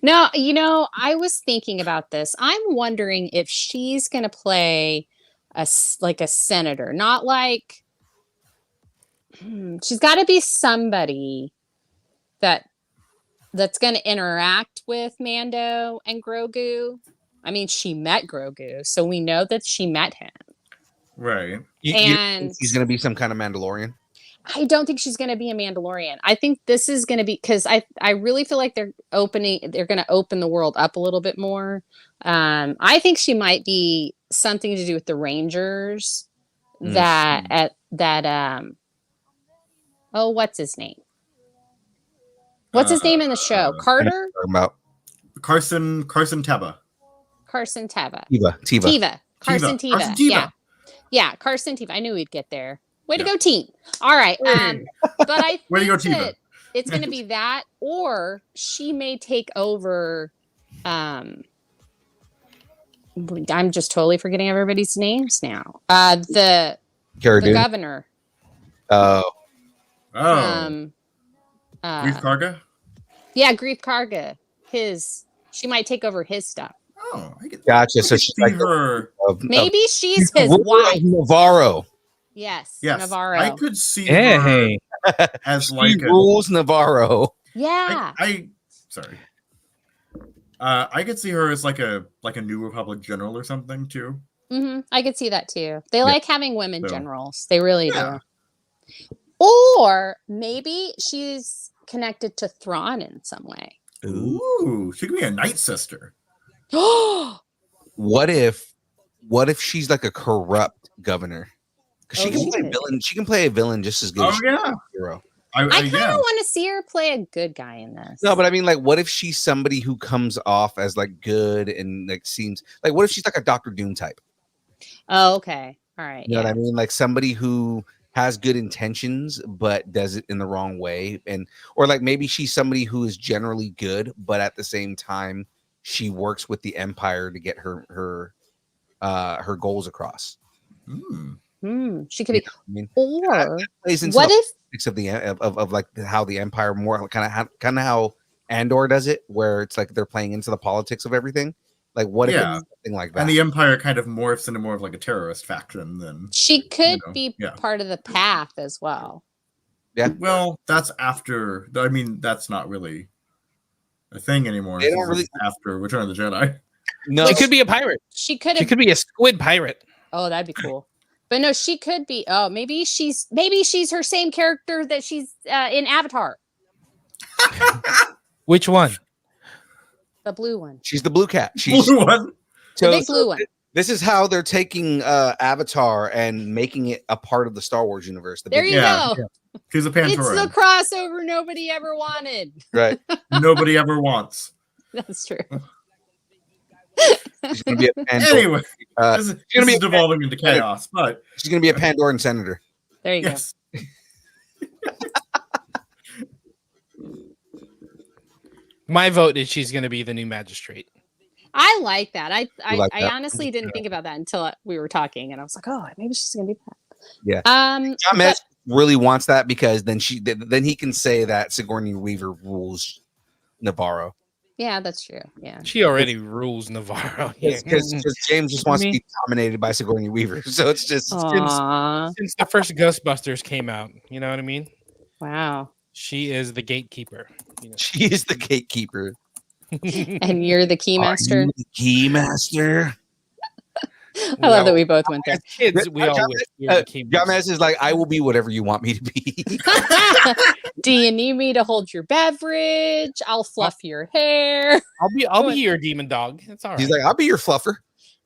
S2: No, I was thinking about this. I'm wondering if she's going to play a senator, not like she's got to be somebody that's going to interact with Mando and Grogu. I mean, she met Grogu, so we know that she met him.
S4: Right.
S1: You
S2: And-
S1: think she's gonna be some kind of Mandalorian.
S2: I don't think she's going to be a Mandalorian. I think this is going to be because I really feel like they're going to open the world up a little bit more. I think she might be something to do with the Rangers what's his name? What's his name in the show? Carter?
S1: Talking about
S4: Carson Teva.
S2: Carson Teva.
S1: Tiva.
S2: Carson
S4: Tiva.
S2: Teva.
S4: Carson Teva.
S2: Yeah. Yeah, Carson Teva. I knew we'd get there. Way to go, team. All right. But I
S4: Way to go,
S2: think
S4: Teva.
S2: that it's going to be that, or she may take over. I'm just totally forgetting everybody's names now. The
S1: Cara Dune.
S2: governor.
S4: Oh.
S2: Um,
S4: Grief Karga?
S2: Yeah, Grief Karga. She might take over his stuff.
S4: Oh, I get
S1: Gotcha.
S4: I
S1: So
S4: could
S1: she's
S4: see
S1: like
S4: her.
S2: Maybe she's
S1: the
S2: his
S1: ruler of
S2: wife.
S1: Navarro.
S2: Yes,
S4: Yes,
S2: Navarro.
S4: I could see
S3: Hey.
S4: her as
S1: She
S4: like a.
S1: rules Navarro.
S2: Yeah.
S4: Sorry. I could see her as like a New Republic general or something too.
S2: I could see that too. They like having women
S4: So-
S2: generals. They really
S4: Yeah.
S2: do. Or maybe she's connected to Thrawn in some way.
S4: Ooh, she could be a Night Sister.
S1: What if she's like a corrupt governor? Because she can play
S2: Ooh.
S1: villain. She can play a villain just as good
S4: Oh
S1: as
S4: yeah,
S1: a hero.
S2: I kind of
S4: yeah.
S2: want to see her play a good guy in this.
S1: No, but I mean, like, what if she's somebody who comes off as like good and like seems like, what if she's like a Doctor Doom type?
S2: Oh, okay. All right.
S1: You know what I mean? Like somebody who has good intentions but does it in the wrong way, or like maybe she's somebody who is generally good, but at the same time she works with the Empire to get her goals across.
S2: She could be.
S1: I mean,
S2: Or
S1: plays into
S2: what
S1: the
S2: if?
S1: politics of the of like how the Empire more kind of how Andor does it, where it's like they're playing into the politics of everything. Like, what if
S4: Yeah.
S1: it's something like that?
S4: And the Empire kind of morphs into more of like a terrorist faction than.
S2: She could
S4: know,
S2: be
S4: yeah.
S2: part of the path as well.
S4: Well, that's after. I mean, that's not really a thing anymore.
S1: They don't
S4: This is after Return of the Jedi.
S1: No,
S3: She could be a pirate.
S2: She could
S3: She
S2: have.
S3: could be a squid pirate.
S2: Oh, that'd be cool. But no, she could be. Oh, maybe she's her same character that she's in Avatar,
S3: Which one?
S2: the blue one,
S1: she's the blue cat. She's
S4: Blue one.
S2: the
S1: so,
S2: big blue one.
S1: This is how they're taking Avatar and making it a part of the Star Wars universe. The
S2: There
S1: big-
S2: you
S4: Yeah.
S2: go.
S4: She's a
S2: It's the
S4: Pantoran.
S2: crossover nobody ever wanted.
S1: right.
S4: Nobody ever wants.
S2: That's true.
S1: She's gonna be a Pandora.
S4: Anyway,
S1: Uh,
S4: this is,
S1: gonna
S4: this
S1: be
S4: is devolving into chaos, but
S1: she's gonna be a Pandoran senator.
S2: There you
S4: yes.
S3: My vote is she's going to be the new magistrate.
S2: go. I like that. I
S1: like
S2: I
S1: that?
S2: honestly didn't think about that until we were talking, and I was like, oh, maybe she's gonna be that.
S1: Yeah.
S2: But-
S1: Jahmez really wants that because then he can say that Sigourney Weaver rules Navarro.
S2: yeah, that's true. Yeah.
S3: She already rules Navarro.
S1: Because James just wants to be dominated by Sigourney Weaver. So it's just
S2: Aw,
S3: Since the first Ghostbusters came out, you know what I mean?
S2: wow.
S3: She is the gatekeeper. You know?
S1: she is the gatekeeper.
S2: And you're the keymaster.
S1: Are you the keymaster.
S2: I love that we both went there.
S3: As kids, we all wish we were the keymaster.
S1: Jahmez is like, I will be whatever you want me to be.
S2: Do you need me to hold your beverage? I'll fluff your hair.
S3: I'll be your demon dog. It's all right.
S1: He's like, I'll be your fluffer.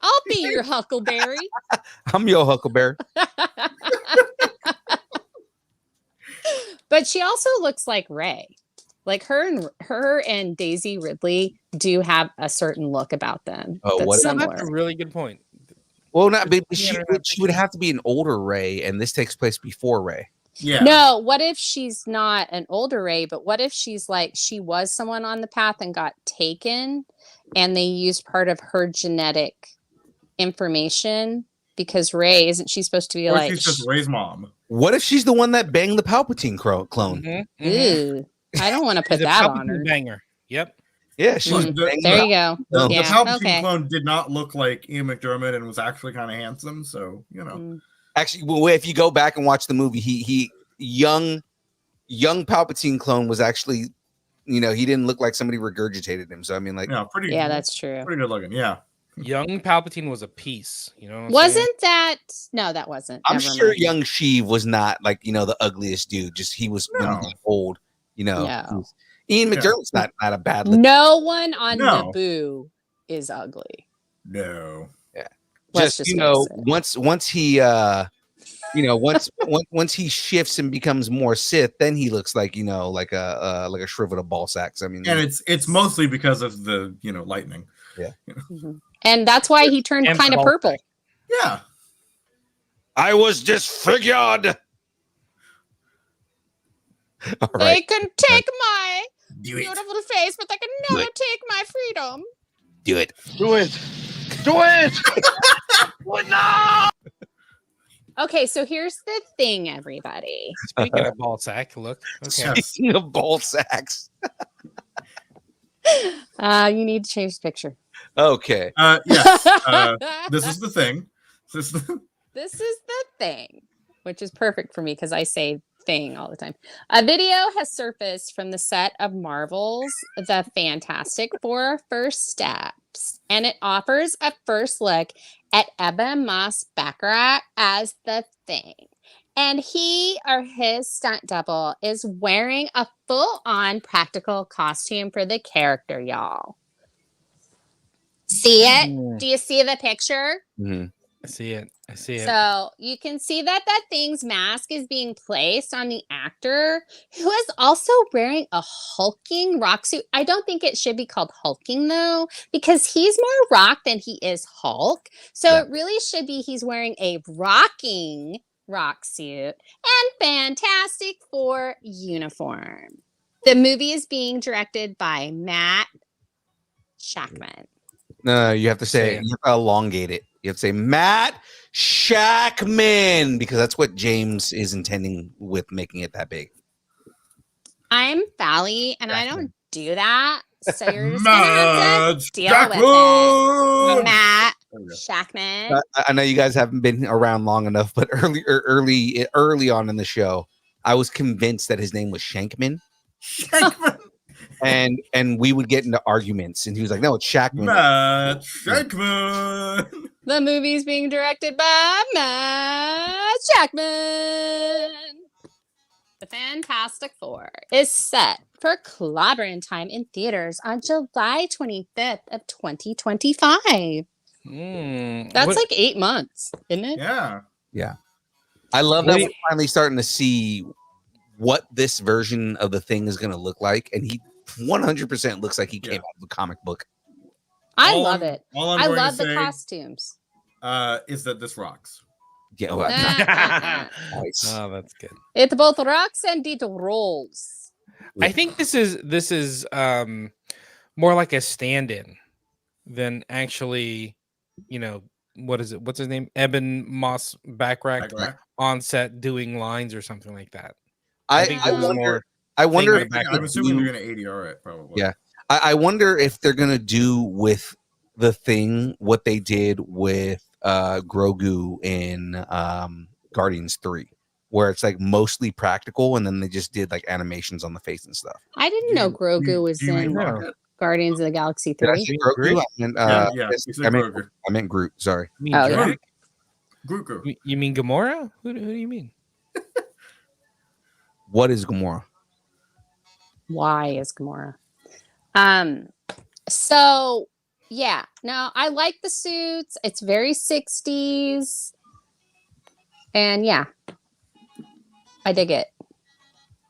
S2: I'll be your huckleberry.
S1: I'm your huckleberry.
S2: But she also looks like Rey. Like her and Daisy Ridley do have a certain look about them.
S1: Oh,
S2: that's
S1: what-
S2: similar.
S3: That's a really good point.
S1: Well, not but
S3: Yeah,
S1: she would have to be an older Ray, and this takes place before Ray.
S4: Yeah.
S2: No, what if she's not an older Rey, but what if she's like she was someone on the path and got taken and they used part of her genetic information because Rey isn't she supposed to be
S4: Or
S2: like
S4: she's just Ray's mom.
S1: What if she's the one that banged the Palpatine clone?
S3: Mhm, mhm.
S2: ew, I don't want to put
S3: She's a
S2: that
S3: Palpatine
S2: on her.
S3: banger. Yep.
S1: Yeah, she was
S2: Mm,
S1: banged
S2: There
S1: the-
S2: you go.
S1: No.
S4: The
S2: Yeah,
S4: Palpatine
S2: okay.
S4: clone did not look like Ian McDermott and was actually kind of handsome, so you know.
S2: Mm.
S1: Actually, well, if you go back and watch the movie, he young Palpatine clone was actually, he didn't look like somebody regurgitated him. So I mean, like,
S4: Yeah, pretty.
S2: Yeah, that's true.
S4: pretty good looking. Yeah.
S3: Young Palpatine was a piece. You know what I'm saying?
S2: Wasn't that? No, that wasn't.
S1: I'm
S2: Never
S1: sure
S2: mind.
S1: young Sheev was not like the ugliest dude. Just he was when he was old.
S2: No.
S1: Ian
S4: Yeah.
S1: McDermott's not a bad look.
S2: No one on
S4: No.
S2: Naboo is ugly.
S4: No.
S2: Let's
S1: Just
S2: just face it.
S1: once he once he shifts and becomes more Sith, then he looks like like a shriveled up ball sack. So, I mean,
S4: And it's mostly because of the lightning.
S2: Mhm. And that's why he turned
S3: And
S2: kind of
S3: the
S2: purple.
S4: Yeah.
S1: I was disfigured. All
S2: They
S1: right,
S2: can take my
S4: Do it.
S2: beautiful face, but they can never take my freedom.
S1: do it.
S6: Do it. Do it.
S2: Okay, so here's the thing, everybody.
S3: Speaking of ball sack, look. Okay.
S4: Yes.
S1: Speaking of ball sacks.
S2: You need to change the picture.
S1: Okay.
S4: Yes. This is the thing. This is the-
S2: This is the thing, which is perfect for me because I say thing all the time. A video has surfaced from the set of Marvel's The Fantastic Four First Steps, and it offers a first look at Ebba Moss-Baccarat as the Thing. And he or his stunt double is wearing a full-on practical costume for the character, y'all. See it? Do you see the picture?
S1: Mhm.
S3: I see it. I see it.
S2: So you can see that Thing's mask is being placed on the actor who is also wearing a hulking rock suit. I don't think it should be called hulking though, because he's more rock than he is Hulk. So
S1: Yeah.
S2: it really should be he's wearing a rocking rock suit and Fantastic Four uniform. The movie is being directed by Matt Shakman.
S1: No, you have to say
S3: Say it.
S1: you have to elongate it. You have to say Matt Shakman because that's what James is intending with making it that big.
S2: I'm Fally and I don't do that. So you're just
S4: Matt
S2: gonna have to deal with it.
S4: Shakman!
S2: Matt
S4: There we go.
S2: Shakman.
S1: I know you guys haven't been around long enough, but early on in the show, I was convinced that his name was Shankman,
S4: Shakman!
S1: and we would get into arguments, and he was like, "No, it's Shakman."
S4: Matt Shakman!
S2: The movie's being directed by Matt Shakman. The Fantastic Four is set for clobbering time in theaters on July 25th of 2025. That's like 8 months, isn't it?
S4: Yeah.
S1: I love that
S3: Wait.
S1: we're finally starting to see what this version of the thing is going to look like, and he 100% looks like he came out of a comic book.
S2: I
S4: All
S2: love
S4: I'm-
S2: it.
S4: All I'm
S2: I
S4: going
S2: love
S4: to
S2: the
S4: say,
S2: costumes.
S4: is that this rocks.
S1: Yeah, well, nice.
S3: Oh, that's good.
S2: It both rocks and it rolls.
S3: I think this is more like a stand-in than actually, what is it? What's his name? Eben Moss Backrack
S4: Backrack.
S3: on set doing lines or something like that.
S1: I
S3: think
S1: I
S3: this is
S1: wonder.
S3: more
S1: I wonder.
S3: thing
S1: If
S3: back
S1: they
S4: I'm
S1: could
S4: assuming
S1: do-
S4: they're going to ADR it, probably.
S1: Yeah. I wonder if they're gonna do with the thing what they did with Grogu in Guardians 3, where it's like mostly practical, and then they just did like animations on the face and stuff.
S2: I didn't know Grogu was
S4: Do you mean
S2: in
S4: Rocket?
S2: Guardians of the Galaxy
S1: Did I
S2: 3.
S1: say Grogu? I meant,
S4: Yeah,
S1: yes,
S4: you said
S1: I meant,
S4: Grogu.
S1: I meant Groot. Sorry.
S3: You mean
S2: Oh, yeah.
S3: Groot?
S4: Grogu.
S3: You mean Gamora? Who do you mean?
S1: What is Gamora?
S2: Why is Gamora? So yeah, no, I like the suits. It's very 60s. And yeah, I dig it.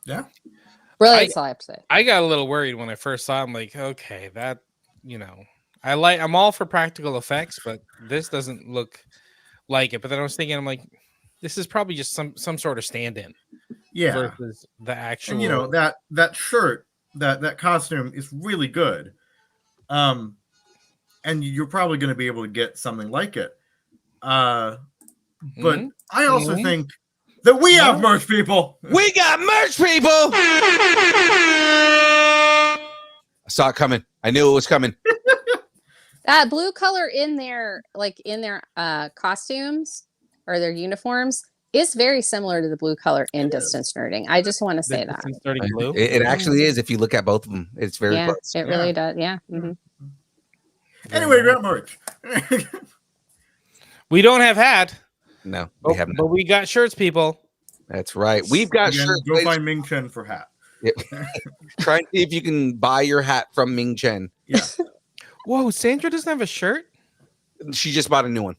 S4: Yeah.
S2: Really,
S3: I-
S2: that's all I have to say.
S3: I got a little worried when I first saw it. I'm like, okay, that I'm all for practical effects, but this doesn't look like it. But then I was thinking, I'm like, this is probably just some sort of stand-in
S4: Yeah.
S3: versus the actual.
S4: And that shirt, that costume is really good. And you're probably going to be able to get something like it. But
S3: Mhm.
S4: I also
S3: Mhm.
S4: think that we have merch, people.
S1: We got merch, people. I saw it coming. I knew it was coming.
S2: That blue color in their costumes or their uniforms is very similar to the blue color in Distance Nerding. I just want to say that.
S3: It's starting blue.
S1: It actually is. If you look at both of them, it's very
S2: Yeah,
S1: close.
S2: it really does. Yeah. Mhm.
S4: Anyway, we got merch.
S3: We don't have hat,
S1: No, we have
S3: but
S1: not.
S3: we got shirts, people.
S1: That's right. We've got
S4: Again,
S1: shirts.
S4: go
S1: ladies.
S4: find Ming Chen for hat.
S1: Try and see if you can buy your hat from Ming Chen.
S4: Yeah.
S3: Whoa, Sandra doesn't have a shirt,
S1: She just bought a new one.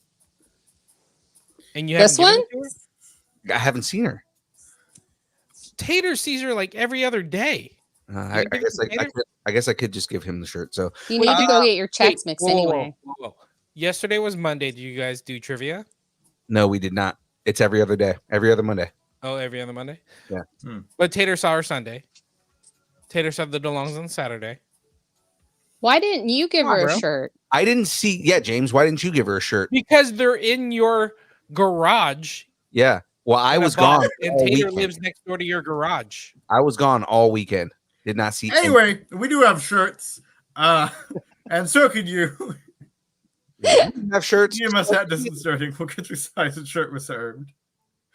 S3: and you
S2: This
S3: haven't
S2: one?
S3: given it to her?
S1: I haven't seen her.
S3: Tater sees her like every other day.
S1: I
S3: give it
S1: guess
S3: to Tater?
S1: I guess I could just give him the shirt. So
S2: You need to go get your checks
S3: Wait,
S2: mixed
S3: whoa, whoa,
S2: anyway.
S3: whoa, whoa. Yesterday was Monday. Did you guys do trivia?
S1: no, we did not. It's every other day, every other Monday.
S3: Oh, every other Monday?
S1: Yeah.
S3: But Tater saw her Sunday. Tater saw the DeLongs on Saturday.
S2: Why didn't you give
S3: Come on,
S2: her a
S3: bro.
S2: shirt?
S1: I didn't see. Yeah, James, why didn't you give her a shirt?
S3: Because they're in your garage.
S1: Yeah. Well, I
S3: in a
S1: was
S3: box,
S1: gone.
S3: And
S1: all
S3: Tater
S1: weekend.
S3: lives next door to your garage.
S1: I was gone all weekend. Did not see.
S4: Anyway, we do have shirts. And so could you.
S1: any- have shirts.
S4: You must have Distance Nerding. We'll get your size and shirt reserved.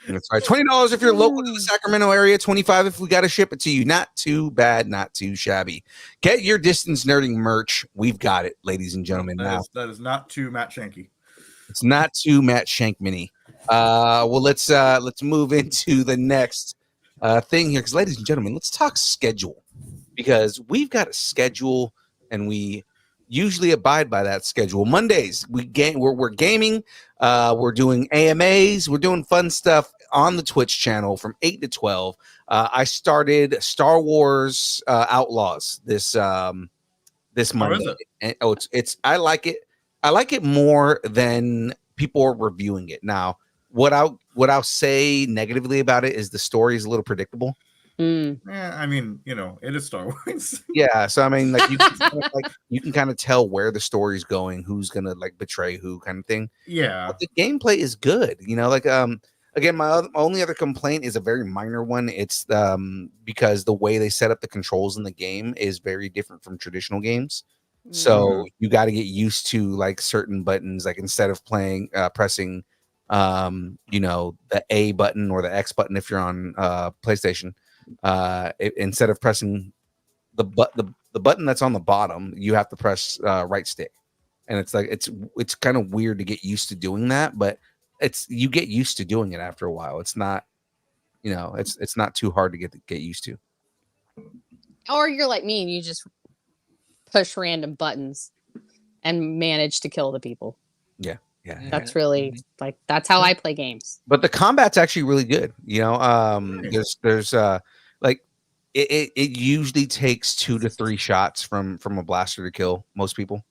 S1: That's right. $20 if you're local to the Sacramento area. $25 if we got to ship it to you. Not too bad. Not too shabby. Get your Distance Nerding merch. We've got it, ladies and gentlemen. Now
S4: That is not too Matt Shanky.
S1: it's not too Matt Shankman-y. Well, let's move into the next thing here, because ladies and gentlemen, let's talk schedule, because we've got a schedule and we usually abide by that schedule. Mondays we're gaming, we're doing AMAs, we're doing fun stuff on the Twitch channel from 8 to 12. I started Star Wars Outlaws this Monday.
S4: is it?
S1: And, it's I like it more than people are reviewing it. Now, what I'll say negatively about it is the story is a little predictable.
S2: Mm.
S4: Yeah, I mean, it is Star Wars.
S1: Yeah, so I mean, like you can kind of tell where the story's going, who's gonna like betray who, kind of thing.
S4: Yeah.
S1: But the gameplay is good. again, my only other complaint is a very minor one. It's because the way they set up the controls in the game is very different from traditional games. So you got to get used to like certain buttons. Like instead of pressing, the A button or the X button if you're on PlayStation, instead of pressing the button that's on the bottom, you have to press right stick. And it's like it's kind of weird to get used to doing that, but you get used to doing it after a while. It's not, it's not too hard to get used to.
S2: Or you're like me and you just push random buttons and manage to kill the people.
S1: Yeah.
S2: That's really that's how I play games.
S1: But the combat's actually really good. There's like it usually takes 2 to 3 shots from a blaster to kill most people.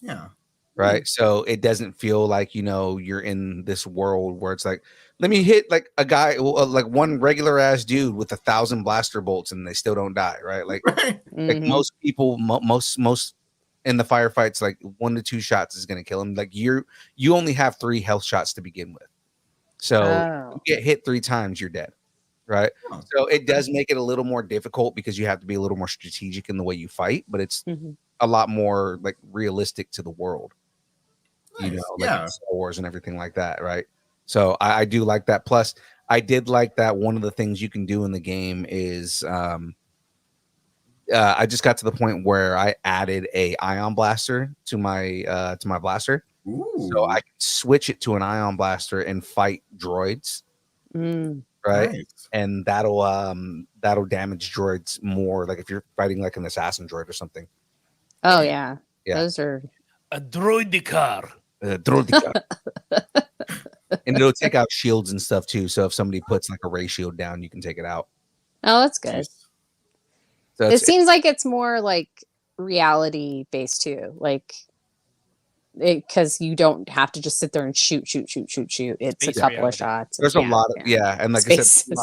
S4: Yeah.
S1: Right. So it doesn't feel like, you're in this world where it's like, let me hit like a guy, like one regular ass dude with 1,000 blaster bolts and they still don't die. Right. Like, like most people, most in the firefights, like 1 to 2 shots is going to kill him. Like you only have 3 health shots to begin with. So you get hit 3 times, you're dead. Right. So it does make it a little more difficult because you have to be a little more strategic in the way you fight, but it's a lot more like realistic to the world. Like Star Wars and everything like that, right? So I do like that. Plus, I did like that one of the things you can do in the game is I just got to the point where I added a ion blaster to my blaster.
S4: Ooh.
S1: So I can switch it to an ion blaster and fight droids. Right.
S4: Nice.
S1: And that'll damage droids more, like if you're fighting like an assassin droid or something.
S2: Oh yeah.
S1: Yeah.
S2: Those are
S3: A droidicar.
S1: And it'll take out shields and stuff too. So if somebody puts like a ray shield down, you can take it out.
S2: Oh, that's good.
S1: So
S2: It seems like it's more like reality based too. Like because you don't have to just sit there and shoot. It's
S3: Space
S2: a couple
S3: reality.
S2: of shots.
S1: There's a lot of and like I said,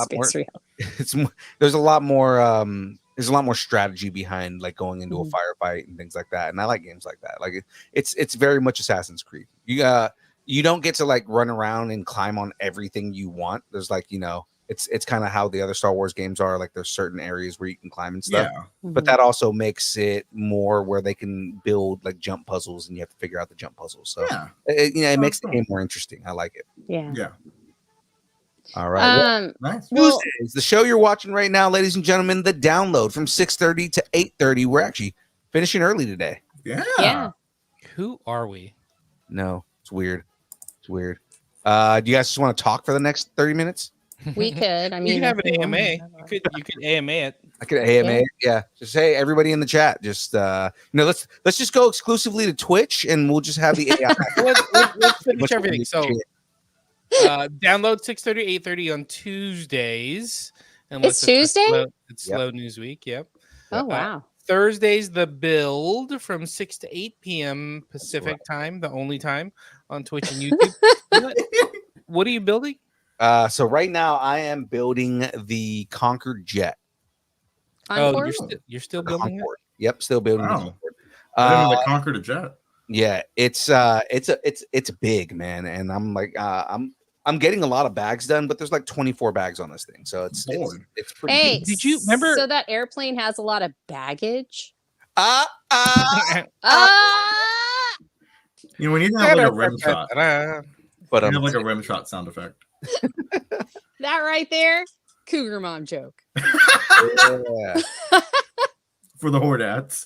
S1: there's a lot more strategy behind like going into a firefight and things like that. And I like games like that. Like it's very much Assassin's Creed. You don't get to like run around and climb on everything you want. There's like, it's kind of how the other Star Wars games are. Like there's certain areas where you can climb and stuff.
S4: Yeah.
S1: But that also makes it more where they can build like jump puzzles and you have to figure out the jump puzzles. So it makes the game more interesting. I like it.
S4: Yeah.
S1: All right.
S4: Nice.
S1: Tuesdays, the show you're watching right now, ladies and gentlemen, the download from 6:30 to 8:30. We're actually finishing early today.
S2: Yeah.
S3: Who are we?
S1: No, it's weird. Do you guys just want to talk for the next 30 minutes?
S2: We could. I mean,
S3: You have an AMA. You could AMA it.
S1: I could AMA. Yeah. Just hey, everybody in the chat. Just let's just go exclusively to Twitch and we'll just have the AI.
S3: Let's finish everything. So download 6:30, 8:30 on Tuesdays.
S2: It's Tuesday?
S3: It's slow news week. Yep.
S2: oh wow.
S3: Thursdays, the build from 6 to 8 p.m. Pacific time, the only time on Twitch and YouTube. What are you building?
S1: So right now I am building the Concord jet.
S2: Encore?
S3: You're still building
S1: Concord. Yep, still building the
S4: Wow.
S1: Concord.
S4: I didn't know they conquered a jet.
S1: Yeah, it's big, man, and I'm like I'm getting a lot of bags done, but there's like 24 bags on this thing, so it's pretty.
S2: Hey,
S1: big.
S3: Did you remember?
S2: So that airplane has a lot of baggage.
S4: We need to have like a rim shot.
S1: But
S4: We have like a rim shot sound effect.
S2: That right there, cougar mom joke.
S1: Yeah.
S4: For the Hordats.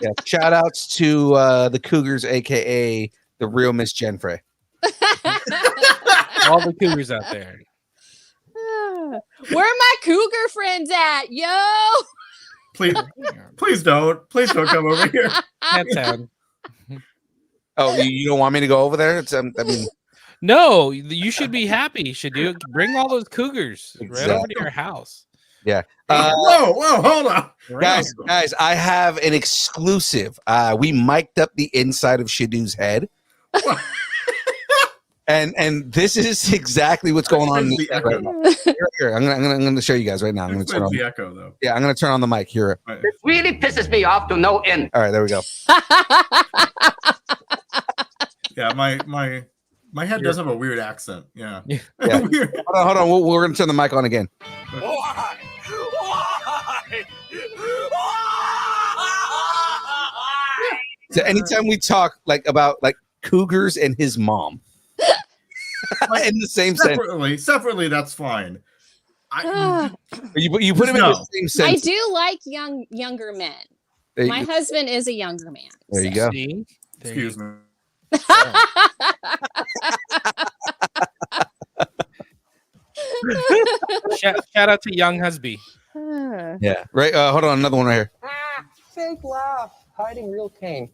S1: Yeah. Shout outs to the Cougars, aka the real Miss Jenfrey.
S3: All the Cougars out there.
S2: Where are my cougar friends at, yo?
S4: Please don't come over here.
S3: That sound.
S1: Oh, you don't want me to go over there? It's I mean,
S3: No, you should be happy. You should bring all those Cougars right over to your house.
S1: yeah.
S4: Whoa, hold on.
S1: Guys, I have an exclusive. We mic'd up the inside of SHDU's head. And this is exactly what's going on. Right now. Here, I'm gonna show you guys right now. I'm gonna turn on
S4: the echo though.
S1: Yeah, I'm gonna turn on the mic here.
S4: Right.
S7: It really pisses me off to no end.
S1: All right, there we go.
S4: Yeah, my My head does have a weird accent. Yeah.
S1: Yeah.
S4: Weird.
S1: Hold on. We're going to turn the mic on again.
S6: Why?
S1: So anytime we talk like about like cougars and his mom in the same sentence.
S4: Separately, that's fine.
S1: You put him in the same
S2: I
S1: sentence.
S2: do like younger men. My husband is a younger man.
S1: There you go.
S4: Excuse me.
S3: Shout out to young husband.
S1: Yeah. Right. Hold on. Another one right here.
S8: Fake laugh, hiding real pain.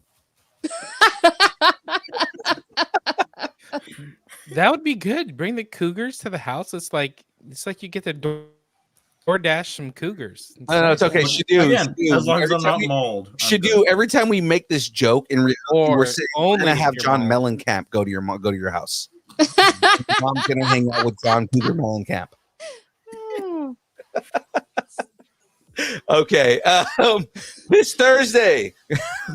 S3: That would be good. Bring the cougars to the house. It's like you get the DoorDash some cougars.
S1: No, it's okay.
S4: Again, as long as I'm not mauled.
S1: Every time we make this joke in reality, we're gonna have John Mellencamp go to your house. Mom's gonna hang out with John Cougar Mellencamp. Okay. This Thursday,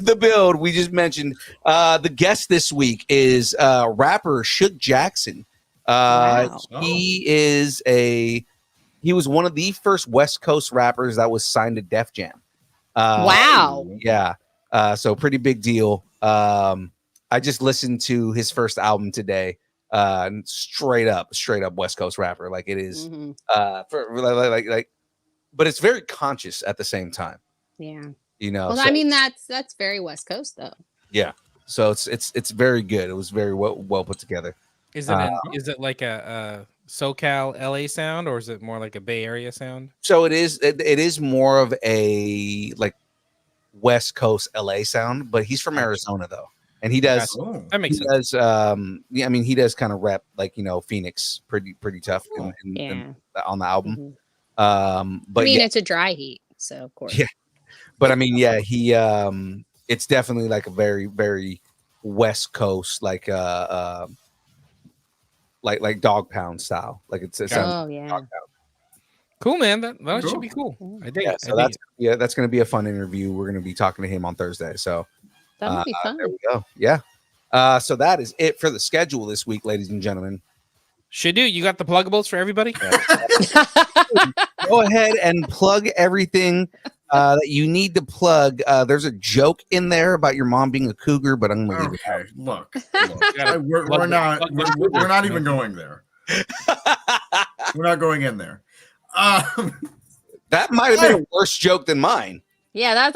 S1: the build we just mentioned. The guest this week is rapper Shook Jackson.
S2: Wow.
S1: He was one of the first West Coast rappers that was signed to Def Jam.
S2: Wow.
S1: Yeah. So pretty big deal. I just listened to his first album today. Straight up West Coast rapper. Like it is but it's very conscious at the same time.
S2: Yeah.
S1: You know.
S2: Well,
S1: so,
S2: I mean that's very West Coast though.
S1: Yeah. So it's very good. It was very well put together.
S3: Is it like a SoCal LA sound, or is it more like a Bay Area sound?
S1: So it is more of a like West Coast LA sound, but he's from Arizona though. And he does
S3: that makes sense.
S1: I mean he does kind of rap like Phoenix pretty tough on the album. But
S2: I mean it's a dry heat, so of course.
S1: Yeah. But I mean, yeah, he it's definitely like a very, very West Coast, like Dog Pound style. Like it sounds like Dog Pound.
S3: Cool, man. That should be cool. I think
S1: that's gonna be a fun interview. We're gonna be talking to him on Thursday. So
S2: that would be fun.
S1: There we go. Yeah. So that is it for the schedule this week, ladies and gentlemen.
S3: SHDU, you got the pluggables for everybody?
S1: Go ahead and plug everything that you need to plug. There's a joke in there about your mom being a cougar, but I'm gonna leave it out.
S4: Look. We're not even going there. We're not going in there.
S1: That might have been a worse joke than mine.
S2: Yeah,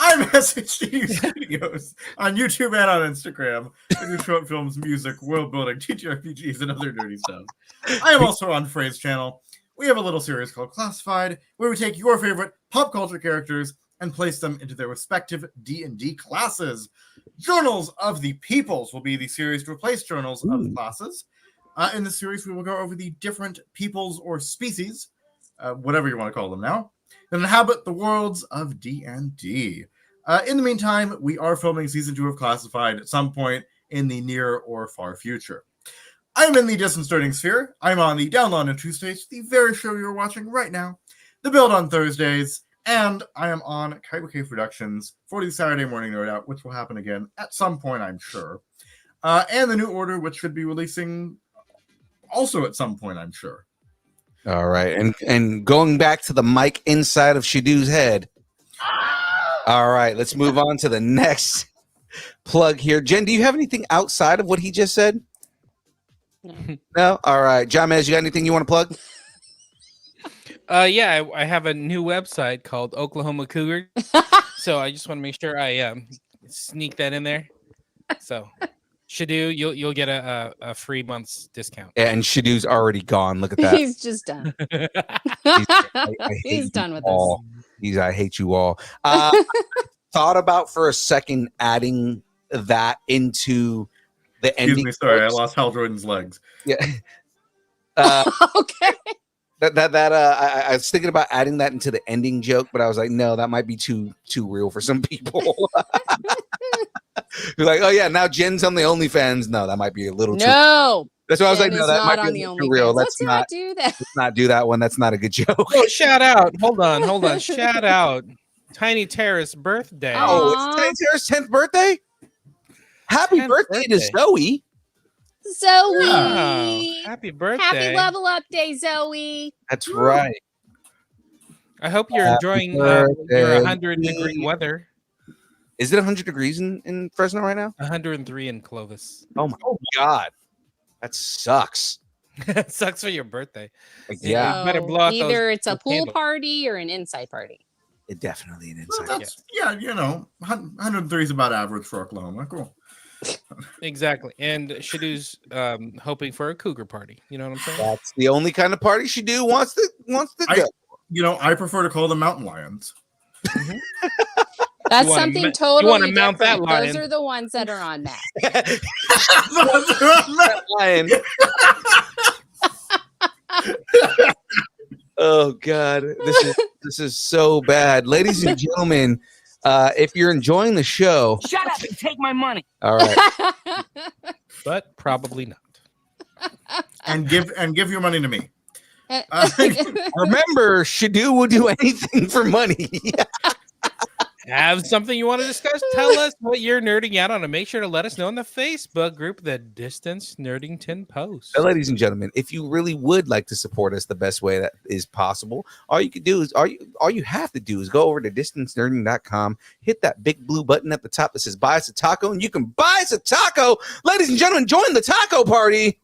S4: I'm SHDU Studios on YouTube and on Instagram. I do short films, music, world building, TTRPGs, and other nerdy stuff. I am also on Phrase Channel. We have a little series called Classified, where we take your favorite pop culture characters and place them into their respective D&D classes. Journals of the Peoples will be the series to replace Journals of the Classes. In the series, we will go over the different peoples or species, whatever you want to call them now, that inhabit the worlds of D&D. In the meantime, we are filming Season 2 of Classified at some point in the near or far future. I'm in the Distance Learning Sphere. I'm on the Download and True Stage, the very show you're watching right now, The Build on Thursdays, and I am on Kaiba Cave Productions for the Saturday Morning Nerd Out, which will happen again at some point, I'm sure. And The New Order, which should be releasing also at some point, I'm sure.
S1: All right, and going back to the mic inside of SHDU's head. All right, let's move on to the next plug here. Jen, do you have anything outside of what he just said? No? All right. Jahmez, you got anything you want to plug?
S3: Yeah, I have a new website called Oklahoma Cougar. So I just want to make sure I sneak that in there. So SHDU, you'll get a free month's discount.
S1: Yeah, and SHDU's already gone. Look at that.
S2: He's just done. He's done with
S1: all. I hate you all. Thought about for a second adding that into the ending.
S4: Excuse me, sorry, I lost Hal Jordan's legs.
S1: Yeah.
S2: Okay.
S1: I was thinking about adding that into the ending joke, but I was like, no, that might be too real for some people. You're like, oh yeah, now Jen's on the OnlyFans. No, that might be a little too. That's why I was like, no, that might be too real. Let's not do that. Let's not do that one. That's not a good joke.
S3: Oh, shout out! Hold on. Shout out! Tiny Terrace birthday.
S1: Oh, it's Tiny Terrace's 10th birthday. Happy
S3: Happy
S1: birthday to
S3: birthday.
S1: Zoe.
S2: Zoe.
S3: Oh, happy birthday.
S2: Happy level up day, Zoe.
S1: That's right.
S3: I hope you're
S1: Happy
S3: enjoying
S1: birthday
S3: your 100
S1: to
S3: degree
S1: you.
S3: weather.
S1: Is it 100 degrees in Fresno right now?
S3: 103 in Clovis.
S1: Oh my God. That sucks.
S3: It sucks for your birthday.
S1: Like,
S3: Yeah.
S1: yeah,
S3: You better blow out
S2: either
S3: those-
S2: it's a
S3: those
S2: pool
S3: candles.
S2: party or an inside party.
S1: it definitely an
S4: Well,
S1: inside.
S4: that's, yeah, 103 is about average for Oklahoma. Cool.
S3: Exactly. And Shadu's hoping for a cougar party. You know what I'm saying?
S1: That's the only kind of party she wants to go.
S4: I prefer to call them mountain lions.
S2: That's
S3: You wanna
S2: something
S3: ma- you
S2: totally
S3: wanna mount that
S2: different. Those
S3: lion.
S2: are the ones that are on that.
S1: Lion. Oh God, this is so bad, ladies and gentlemen. If you're enjoying the show,
S7: Shut up and take my money.
S1: all right.
S3: But probably not.
S4: and give your money to me.
S1: Remember, Shadu will do anything for money.
S3: Have something you want to discuss? Tell us what you're nerding out on, and make sure to let us know in the Facebook group, The Distance Nerdington Post.
S1: So, ladies and gentlemen, if you really would like to support us the best way that is possible, all you have to do is go over to distancenerding.com, hit that big blue button at the top that says buy us a taco, and you can buy us a taco. Ladies and gentlemen, join the taco party.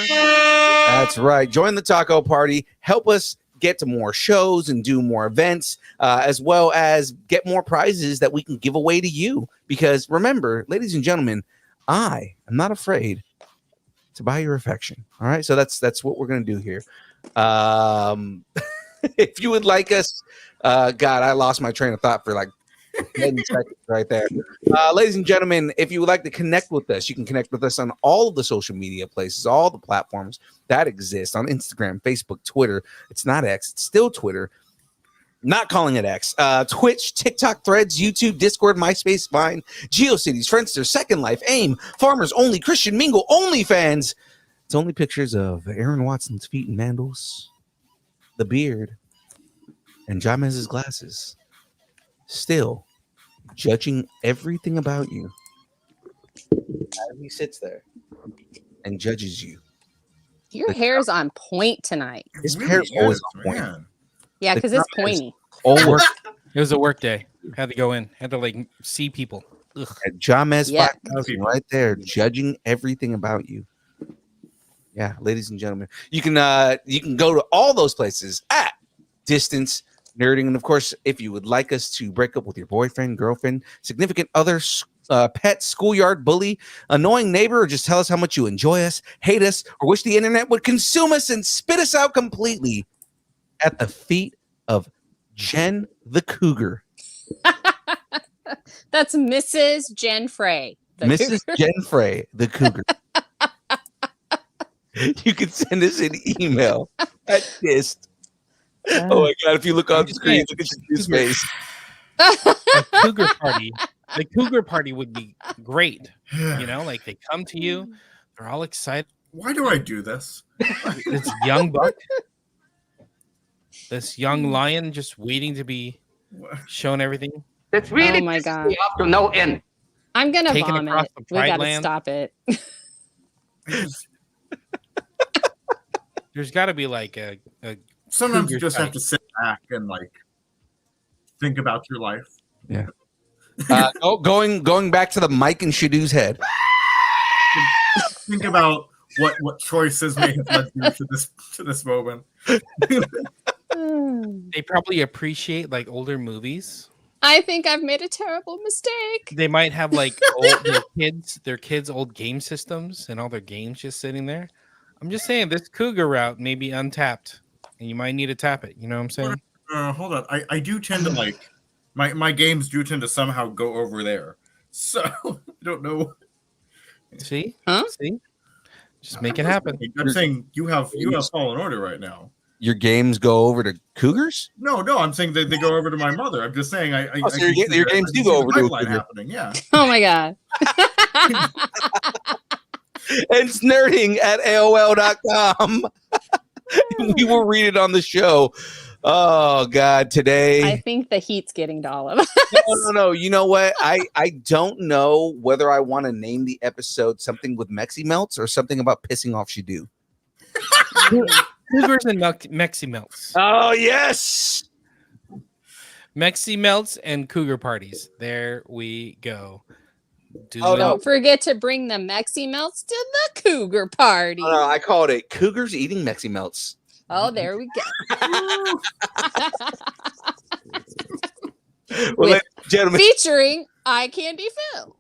S1: That's right. Join the taco party. Help us get to more shows and do more events, as well as get more prizes that we can give away to you. Because remember, ladies and gentlemen, I am not afraid to buy your affection. All right, so that's what we're gonna do here. If you would like us, God, I lost my train of thought for like 10 seconds right there. Ladies and gentlemen, if you would like to connect with us, you can connect with us on all of the social media places, all the platforms that exist on Instagram, Facebook, Twitter. It's not X, it's still Twitter. Not calling it X. Twitch, TikTok, Threads, YouTube, Discord, MySpace, Vine, GeoCities, Friendster, Second Life, AIM, Farmers Only, Christian Mingle, OnlyFans. It's only pictures of Aaron Watson's feet and mandals, the beard, and Jahmez's glasses. Still judging everything about you as he sits there and judges you.
S2: Your hair's on point tonight.
S1: His
S4: It
S1: hair's
S4: really
S1: always
S4: is,
S1: on point.
S4: man.
S2: Yeah, because it's pointy.
S1: Oh, work.
S3: It was a work day. Had to go in. Had to like see people. Ugh.
S1: Jahmez
S2: Yeah.
S1: right there, judging everything about you. Yeah, ladies and gentlemen, you can go to all those places at Distance Nerding, and of course, if you would like us to break up with your boyfriend, girlfriend, significant other, pet, schoolyard bully, annoying neighbor, or just tell us how much you enjoy us, hate us, or wish the internet would consume us and spit us out completely, at the feet of Jen the Cougar.
S2: That's Mrs. Jen Frey. the
S1: Mrs.
S2: cougar.
S1: Jen Frey, the Cougar. You can send us an email at dist. Oh my God, if you look on the screen, look at his face.
S3: A cougar party. The cougar party would be great. You know, like they come to you, they're all excited.
S4: Why do I do this?
S3: This young buck, this young lion just waiting to be shown everything.
S7: It's really
S2: Oh my God.
S7: me off to no end.
S2: I'm gonna
S3: Taken
S2: vomit.
S3: across the
S2: We
S3: Pride
S2: gotta
S3: Land.
S2: stop it.
S3: There's got to be like a
S4: Sometimes you
S3: Cougar
S4: just have
S3: fight.
S4: to sit back and like think about your life.
S1: Going back to the mic and Shadu's head.
S4: Think about what choices may have led you to this moment.
S3: they probably appreciate like older movies.
S2: I think I've made a terrible mistake.
S3: They might have like their kids' old game systems and all their games just sitting there. I'm just saying this cougar route may be untapped and you might need to tap it. You know what I'm saying?
S4: Hold on. I do tend to like my games do tend to somehow go over there. So I don't know.
S3: See?
S2: Huh?
S3: See? Just make it happen.
S4: I'm saying you have Fallen Order right now.
S1: Your games go over to Cougars?
S4: No, I'm saying they go over to my mother. I'm just saying
S1: So your games do go over to a
S4: pipeline
S1: cougar.
S4: happening. Yeah.
S2: Oh my God.
S1: And it's nerding at AOL.com. We will read it on the show. Oh God, today.
S2: I think the heat's getting to all of us.
S1: No. You know what? I don't know whether I want to name the episode something with Mexi-melts or something about pissing off SHDU.
S3: Cougars and Mexi-melts.
S1: Oh yes.
S3: Mexi-melts and cougar parties. There we go.
S2: Don't forget to bring the Mexi-melts to the cougar party.
S1: No, I called it Cougars eating Mexi-melts.
S2: Oh, there we go.
S1: Well, ladies and gentlemen,
S2: Featuring Eye Candy Phil.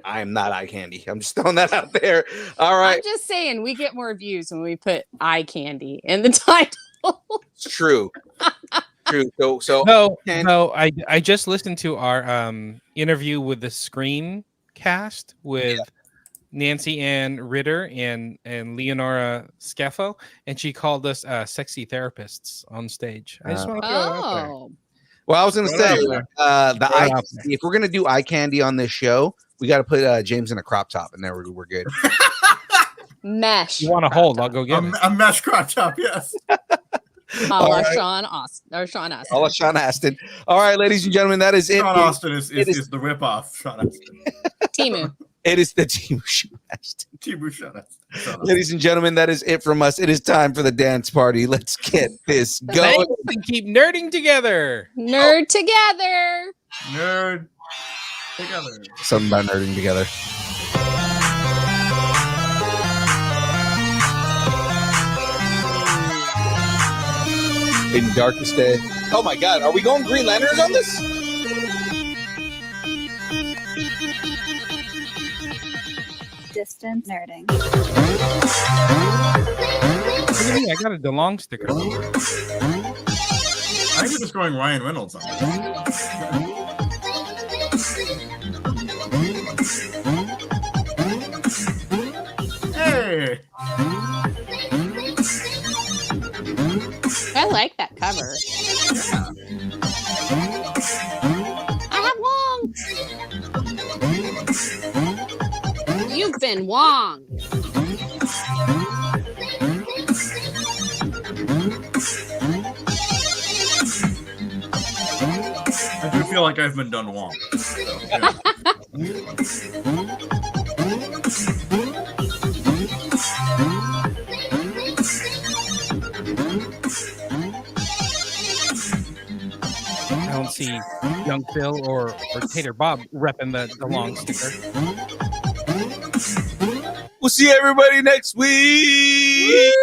S1: I am not eye candy. I'm just throwing that out there. All right.
S2: I'm just saying we get more views when we put eye candy in the title.
S1: It's true. True. So
S3: no, I just listened to our interview with the Screencast with Nancy Ann Ritter and Leonora Scaffo, and she called us sexy therapists on stage. I just want to throw it out there.
S1: Well, I was going to say if we're going to do eye candy on this show, we got to put James in a crop top, and there we're good.
S2: Mesh.
S3: You want to hold? I'll go get it.
S4: A mesh crop top, yes.
S2: Sean Astin.
S1: Sean Astin. All right, ladies and gentlemen, that is it.
S4: Sean Astin is the ripoff. Sean Astin.
S2: Timu.
S1: It is the Timu Sean Astin.
S4: Timu Sean Astin.
S1: Ladies and gentlemen, that is it from us. It is time for the dance party. Let's get this going.
S3: And keep nerding together.
S2: Nerd together.
S4: Nerd together.
S1: Something about nerding together. In darkest day. Oh my God, are we going Green Lanterns on this?
S5: Distance nerding.
S3: Look at me, I got a DeLong sticker.
S4: I think we're just going Ryan Reynolds on it. Hey!
S2: I like that cover.
S4: Yeah.
S2: I have Wong. You've been Wong.
S4: I do feel like I've been done wrong. So, yeah.
S3: I don't see Young Phil or Tater Bob repping the long sticker.
S1: We'll see everybody next week.